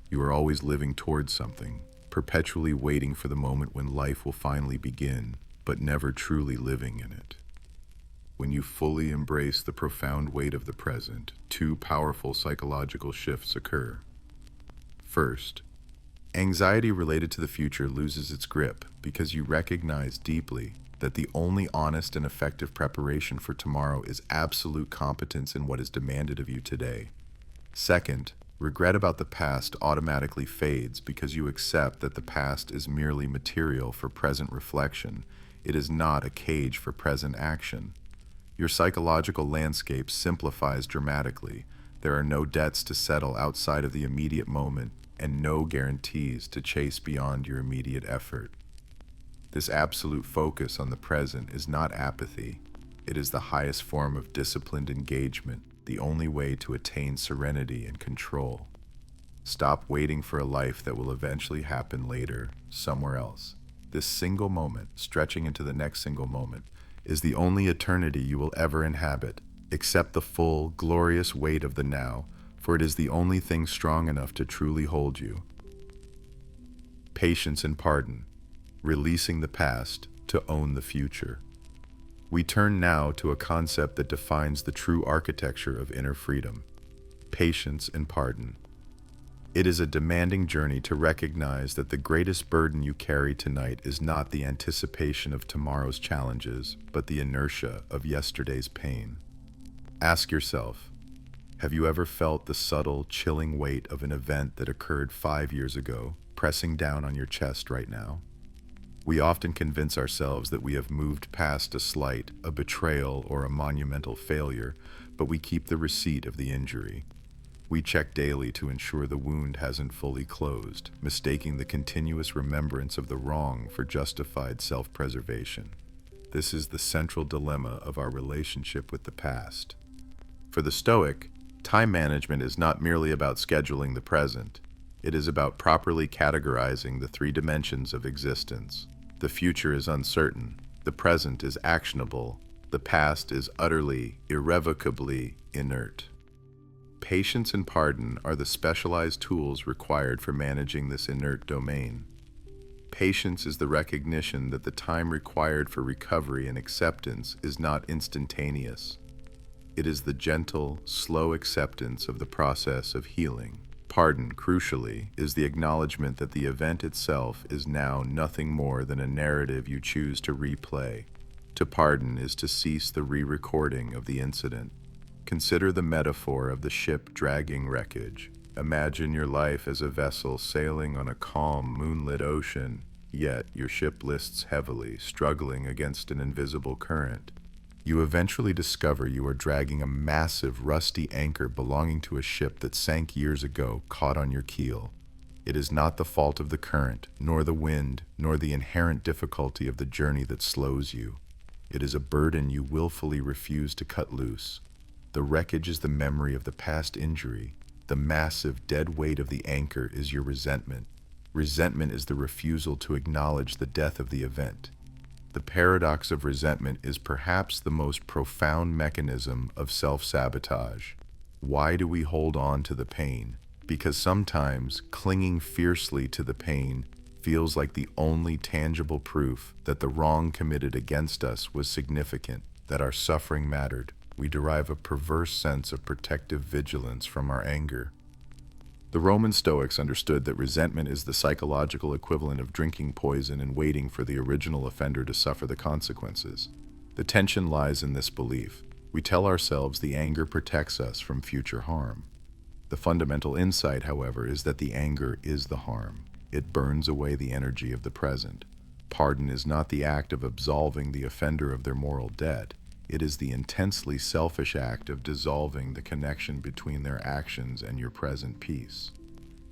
You are always living towards something, perpetually waiting for the moment when life will finally begin, but never truly living in it. When you fully embrace the profound weight of the present, two powerful psychological shifts occur. First, anxiety related to the future loses its grip because you recognize deeply that the only honest and effective preparation for tomorrow is absolute competence in what is demanded of you today. Second, regret about the past automatically fades because you accept that the past is merely material for present reflection. It is not a cage for present action. Your psychological landscape simplifies dramatically. There are no debts to settle outside of the immediate moment and no guarantees to chase beyond your immediate effort. This absolute focus on the present is not apathy. It is the highest form of disciplined engagement, the only way to attain serenity and control. Stop waiting for a life that will eventually happen later, somewhere else. This single moment, stretching into the next single moment, is the only eternity you will ever inhabit. Accept the full, glorious weight of the now, for it is the only thing strong enough to truly hold you. Patience and pardon, releasing the past to own the future. We turn now to a concept that defines the true architecture of inner freedom: patience and pardon. It is a demanding journey to recognize that the greatest burden you carry tonight is not the anticipation of tomorrow's challenges, but the inertia of yesterday's pain. Ask yourself, have you ever felt the subtle, chilling weight of an event that occurred 5 years ago, pressing down on your chest right now? We often convince ourselves that we have moved past a slight, a betrayal, or a monumental failure, but we keep the receipt of the injury. We check daily to ensure the wound hasn't fully closed, mistaking the continuous remembrance of the wrong for justified self-preservation. This is the central dilemma of our relationship with the past. For the Stoic, time management is not merely about scheduling the present. It is about properly categorizing the three dimensions of existence. The future is uncertain, the present is actionable, the past is utterly, irrevocably inert. Patience and pardon are the specialized tools required for managing this inert domain. Patience is the recognition that the time required for recovery and acceptance is not instantaneous. It is the gentle, slow acceptance of the process of healing. Pardon, crucially, is the acknowledgement that the event itself is now nothing more than a narrative you choose to replay. To pardon is to cease the re-recording of the incident. Consider the metaphor of the ship dragging wreckage. Imagine your life as a vessel sailing on a calm, moonlit ocean, yet your ship lists heavily, struggling against an invisible current. You eventually discover you are dragging a massive, rusty anchor belonging to a ship that sank years ago, caught on your keel. It is not the fault of the current, nor the wind, nor the inherent difficulty of the journey that slows you. It is a burden you willfully refuse to cut loose. The wreckage is the memory of the past injury. The massive, dead weight of the anchor is your resentment. Resentment is the refusal to acknowledge the death of the event. The paradox of resentment is perhaps the most profound mechanism of self-sabotage. Why do we hold on to the pain? Because sometimes clinging fiercely to the pain feels like the only tangible proof that the wrong committed against us was significant, that our suffering mattered. We derive a perverse sense of protective vigilance from our anger. The Roman Stoics understood that resentment is the psychological equivalent of drinking poison and waiting for the original offender to suffer the consequences. The tension lies in this belief. We tell ourselves the anger protects us from future harm. The fundamental insight, however, is that the anger is the harm. It burns away the energy of the present. Pardon is not the act of absolving the offender of their moral debt. It is the intensely selfish act of dissolving the connection between their actions and your present peace.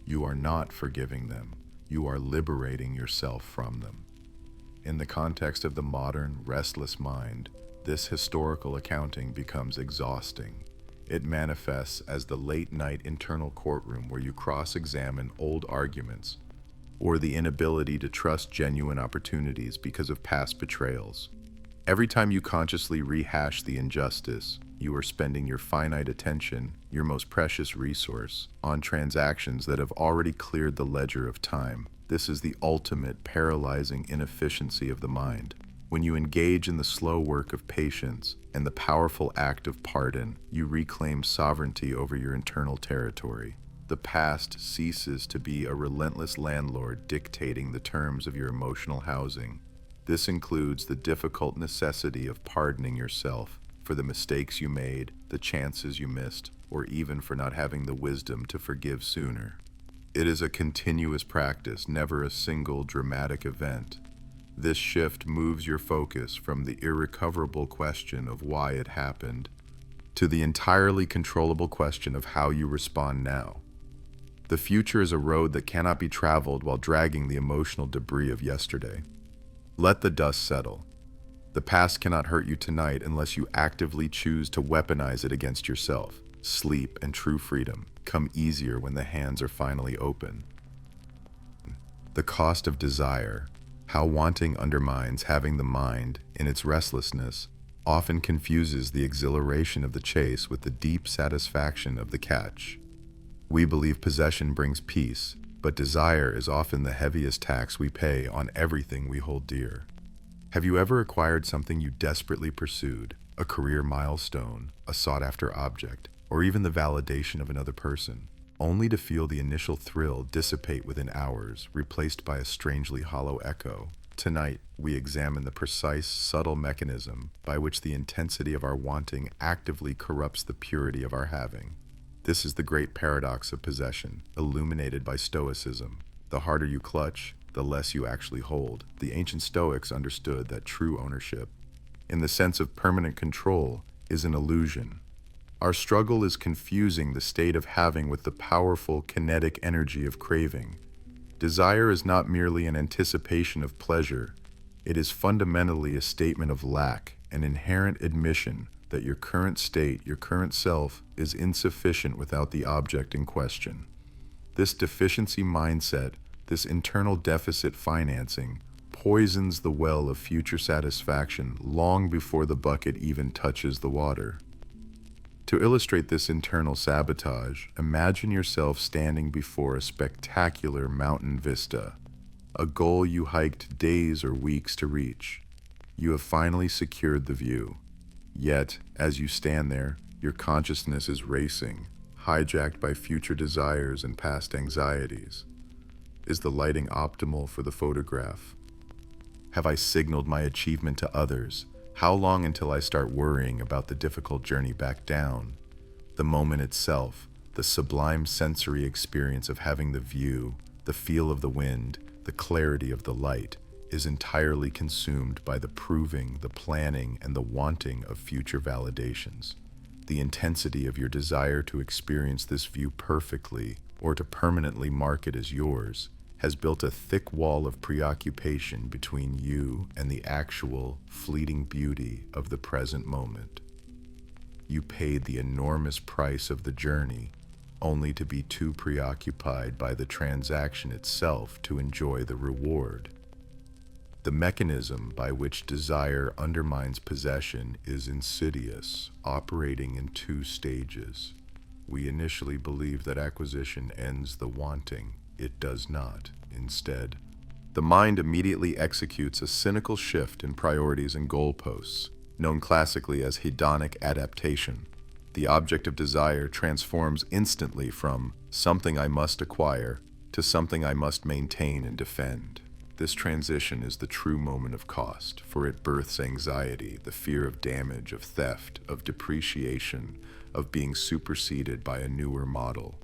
You are not forgiving them. You are liberating yourself from them. In the context of the modern, restless mind, this historical accounting becomes exhausting. It manifests as the late-night internal courtroom where you cross-examine old arguments, or the inability to trust genuine opportunities because of past betrayals. Every time you consciously rehash the injustice, you are spending your finite attention, your most precious resource, on transactions that have already cleared the ledger of time. This is the ultimate paralyzing inefficiency of the mind. When you engage in the slow work of patience and the powerful act of pardon, you reclaim sovereignty over your internal territory. The past ceases to be a relentless landlord dictating the terms of your emotional housing. This includes the difficult necessity of pardoning yourself for the mistakes you made, the chances you missed, or even for not having the wisdom to forgive sooner. It is a continuous practice, never a single dramatic event. This shift moves your focus from the irrecoverable question of why it happened to the entirely controllable question of how you respond now. The future is a road that cannot be traveled while dragging the emotional debris of yesterday. Let the dust settle. The past cannot hurt you tonight unless you actively choose to weaponize it against yourself. Sleep and true freedom come easier when the hands are finally open. The cost of desire, how wanting undermines having the mind in its restlessness, often confuses the exhilaration of the chase with the deep satisfaction of the catch. We believe possession brings peace, but desire is often the heaviest tax we pay on everything we hold dear. Have you ever acquired something you desperately pursued, a career milestone, a sought-after object, or even the validation of another person, only to feel the initial thrill dissipate within hours, replaced by a strangely hollow echo? Tonight, we examine the precise, subtle mechanism by which the intensity of our wanting actively corrupts the purity of our having. This is the great paradox of possession, illuminated by Stoicism. The harder you clutch, the less you actually hold. The ancient Stoics understood that true ownership, in the sense of permanent control, is an illusion. Our struggle is confusing the state of having with the powerful kinetic energy of craving. Desire is not merely an anticipation of pleasure. It is fundamentally a statement of lack, an inherent admission that your current state, your current self, is insufficient without the object in question. This deficiency mindset, this internal deficit financing, poisons the well of future satisfaction long before the bucket even touches the water. To illustrate this internal sabotage, imagine yourself standing before a spectacular mountain vista, a goal you hiked days or weeks to reach. You have finally secured the view. Yet, as you stand there, your consciousness is racing, hijacked by future desires and past anxieties. Is the lighting optimal for the photograph? Have I signaled my achievement to others? How long until I start worrying about the difficult journey back down? The moment itself, the sublime sensory experience of having the view, the feel of the wind, the clarity of the light, is entirely consumed by the proving, the planning, and the wanting of future validations. The intensity of your desire to experience this view perfectly, or to permanently mark it as yours, has built a thick wall of preoccupation between you and the actual, fleeting beauty of the present moment. You paid the enormous price of the journey, only to be too preoccupied by the transaction itself to enjoy the reward. The mechanism by which desire undermines possession is insidious, operating in two stages. We initially believe that acquisition ends the wanting. It does not. Instead, the mind immediately executes a cynical shift in priorities and goalposts, known classically as hedonic adaptation. The object of desire transforms instantly from something I must acquire to something I must maintain and defend. This transition is the true moment of cost, for it births anxiety, the fear of damage, of theft, of depreciation, of being superseded by a newer model.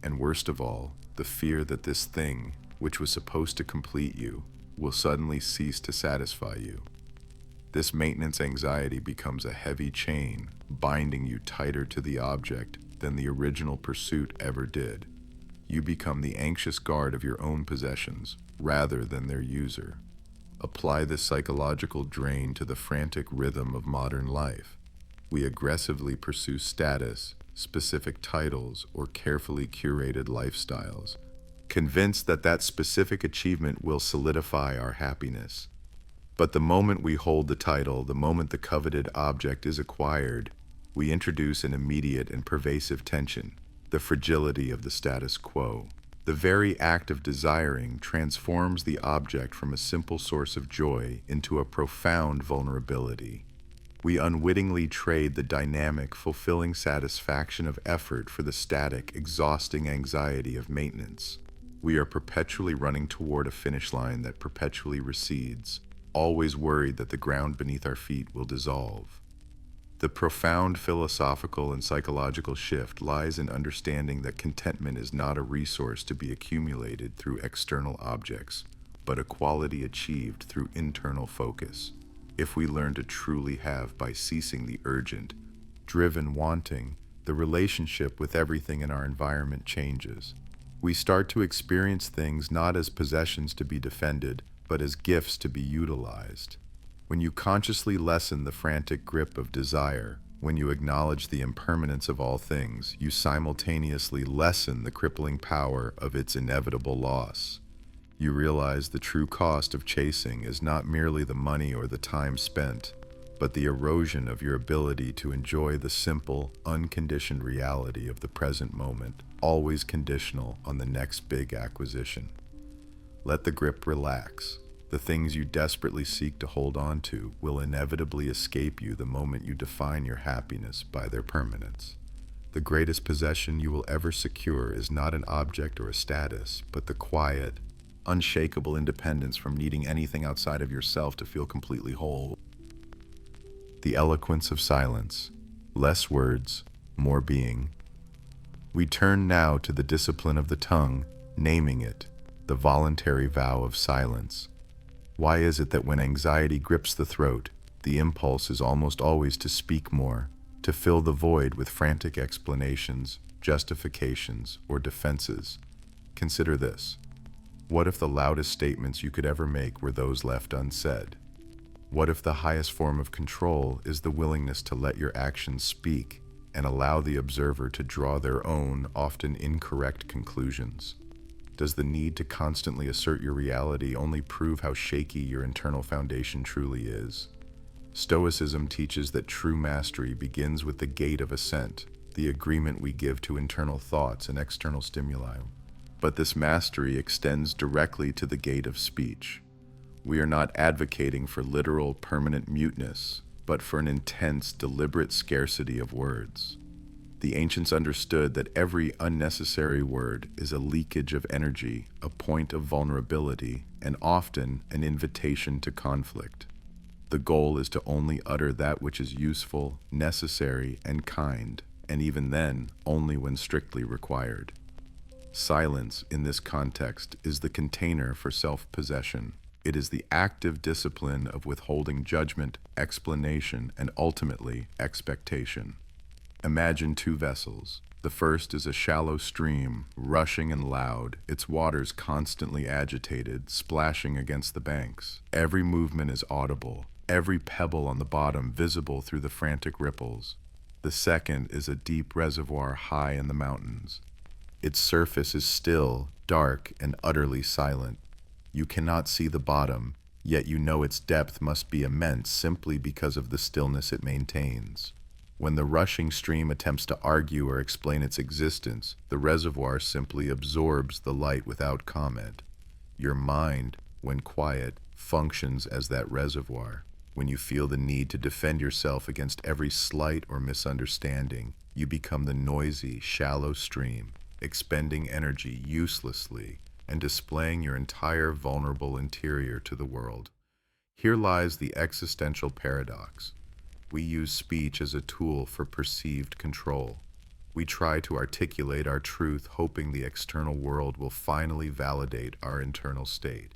And worst of all, the fear that this thing, which was supposed to complete you, will suddenly cease to satisfy you. This maintenance anxiety becomes a heavy chain, binding you tighter to the object than the original pursuit ever did. You become the anxious guard of your own possessions, rather than their user. Apply this psychological drain to the frantic rhythm of modern life. We aggressively pursue status, specific titles, or carefully curated lifestyles, convinced that that specific achievement will solidify our happiness. But the moment we hold the title, the moment the coveted object is acquired, we introduce an immediate and pervasive tension, the fragility of the status quo. The very act of desiring transforms the object from a simple source of joy into a profound vulnerability. We unwittingly trade the dynamic, fulfilling satisfaction of effort for the static, exhausting anxiety of maintenance. We are perpetually running toward a finish line that perpetually recedes, always worried that the ground beneath our feet will dissolve. The profound philosophical and psychological shift lies in understanding that contentment is not a resource to be accumulated through external objects, but a quality achieved through internal focus. If we learn to truly have by ceasing the urgent, driven wanting, the relationship with everything in our environment changes. We start to experience things not as possessions to be defended, but as gifts to be utilized. When you consciously lessen the frantic grip of desire, when you acknowledge the impermanence of all things, you simultaneously lessen the crippling power of its inevitable loss. You realize the true cost of chasing is not merely the money or the time spent, but the erosion of your ability to enjoy the simple, unconditioned reality of the present moment, always conditional on the next big acquisition. Let the grip relax. The things you desperately seek to hold on to will inevitably escape you the moment you define your happiness by their permanence. The greatest possession you will ever secure is not an object or a status, but the quiet, unshakable independence from needing anything outside of yourself to feel completely whole. The eloquence of silence. Less words, more being. We turn now to the discipline of the tongue, naming it, the voluntary vow of silence. Why is it that when anxiety grips the throat, the impulse is almost always to speak more, to fill the void with frantic explanations, justifications, or defenses? Consider this. What if the loudest statements you could ever make were those left unsaid? What if the highest form of control is the willingness to let your actions speak and allow the observer to draw their own, often incorrect conclusions? Does the need to constantly assert your reality only prove how shaky your internal foundation truly is? Stoicism teaches that true mastery begins with the gate of assent, the agreement we give to internal thoughts and external stimuli. But this mastery extends directly to the gate of speech. We are not advocating for literal, permanent muteness, but for an intense, deliberate scarcity of words. The ancients understood that every unnecessary word is a leakage of energy, a point of vulnerability, and often an invitation to conflict. The goal is to only utter that which is useful, necessary, and kind, and even then, only when strictly required. Silence, in this context, is the container for self-possession. It is the active discipline of withholding judgment, explanation, and ultimately, expectation. Imagine two vessels. The first is a shallow stream, rushing and loud, its waters constantly agitated, splashing against the banks. Every movement is audible, every pebble on the bottom visible through the frantic ripples. The second is a deep reservoir high in the mountains. Its surface is still, dark, and utterly silent. You cannot see the bottom, yet you know its depth must be immense simply because of the stillness it maintains. When the rushing stream attempts to argue or explain its existence, the reservoir simply absorbs the light without comment. Your mind, when quiet, functions as that reservoir. When you feel the need to defend yourself against every slight or misunderstanding, you become the noisy, shallow stream, expending energy uselessly and displaying your entire vulnerable interior to the world. Here lies the existential paradox. We use speech as a tool for perceived control. We try to articulate our truth, hoping the external world will finally validate our internal state.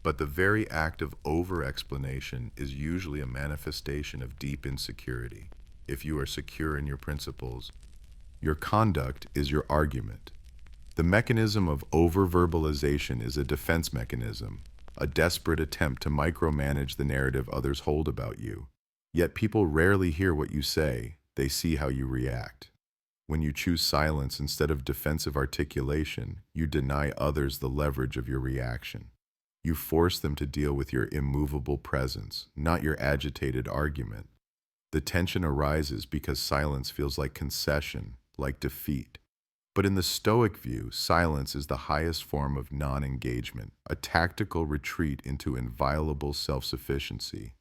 But the very act of over-explanation is usually a manifestation of deep insecurity. If you are secure in your principles, your conduct is your argument. The mechanism of over-verbalization is a defense mechanism, a desperate attempt to micromanage the narrative others hold about you. Yet people rarely hear what you say, they see how you react. When you choose silence instead of defensive articulation, you deny others the leverage of your reaction. You force them to deal with your immovable presence, not your agitated argument. The tension arises because silence feels like concession, like defeat. But in the Stoic view, silence is the highest form of non-engagement, a tactical retreat into inviolable self-sufficiency.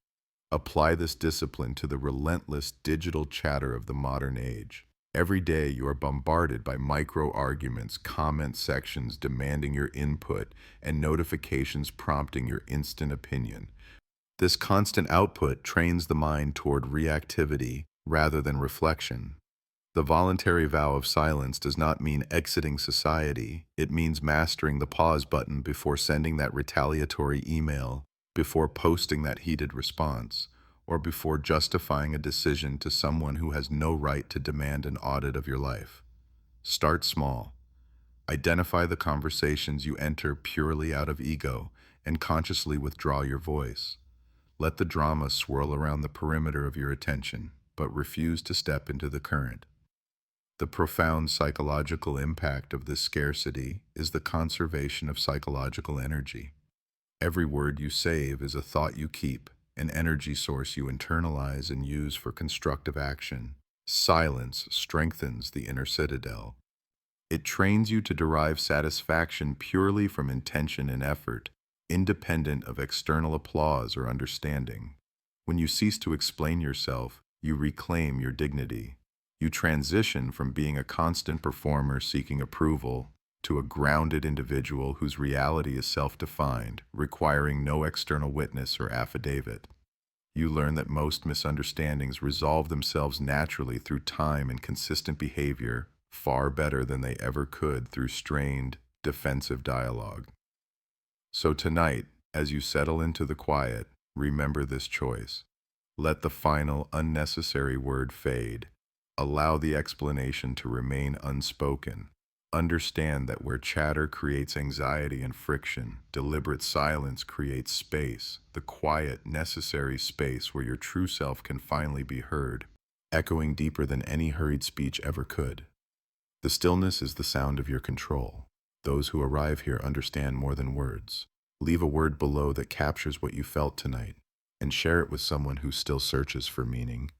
Apply this discipline to the relentless digital chatter of the modern age. Every day you are bombarded by micro-arguments, comment sections demanding your input, and notifications prompting your instant opinion. This constant output trains the mind toward reactivity rather than reflection. The voluntary vow of silence does not mean exiting society. It means mastering the pause button before sending that retaliatory email, before posting that heated response, or before justifying a decision to someone who has no right to demand an audit of your life. Start small. Identify the conversations you enter purely out of ego and consciously withdraw your voice. Let the drama swirl around the perimeter of your attention, but refuse to step into the current. The profound psychological impact of this scarcity is the conservation of psychological energy. Every word you save is a thought you keep, an energy source you internalize and use for constructive action. Silence strengthens the inner citadel. It trains you to derive satisfaction purely from intention and effort, independent of external applause or understanding. When you cease to explain yourself, you reclaim your dignity. You transition from being a constant performer seeking approval to a grounded individual whose reality is self-defined, requiring no external witness or affidavit. You learn that most misunderstandings resolve themselves naturally through time and consistent behavior, far better than they ever could through strained, defensive dialogue. So tonight, as you settle into the quiet, remember this choice. Let the final, unnecessary word fade. Allow the explanation to remain unspoken. Understand that where chatter creates anxiety and friction, deliberate silence creates space, the quiet, necessary space where your true self can finally be heard, echoing deeper than any hurried speech ever could. The stillness is the sound of your control. Those who arrive here understand more than words. Leave a word below that captures what you felt tonight, and share it with someone who still searches for meaning.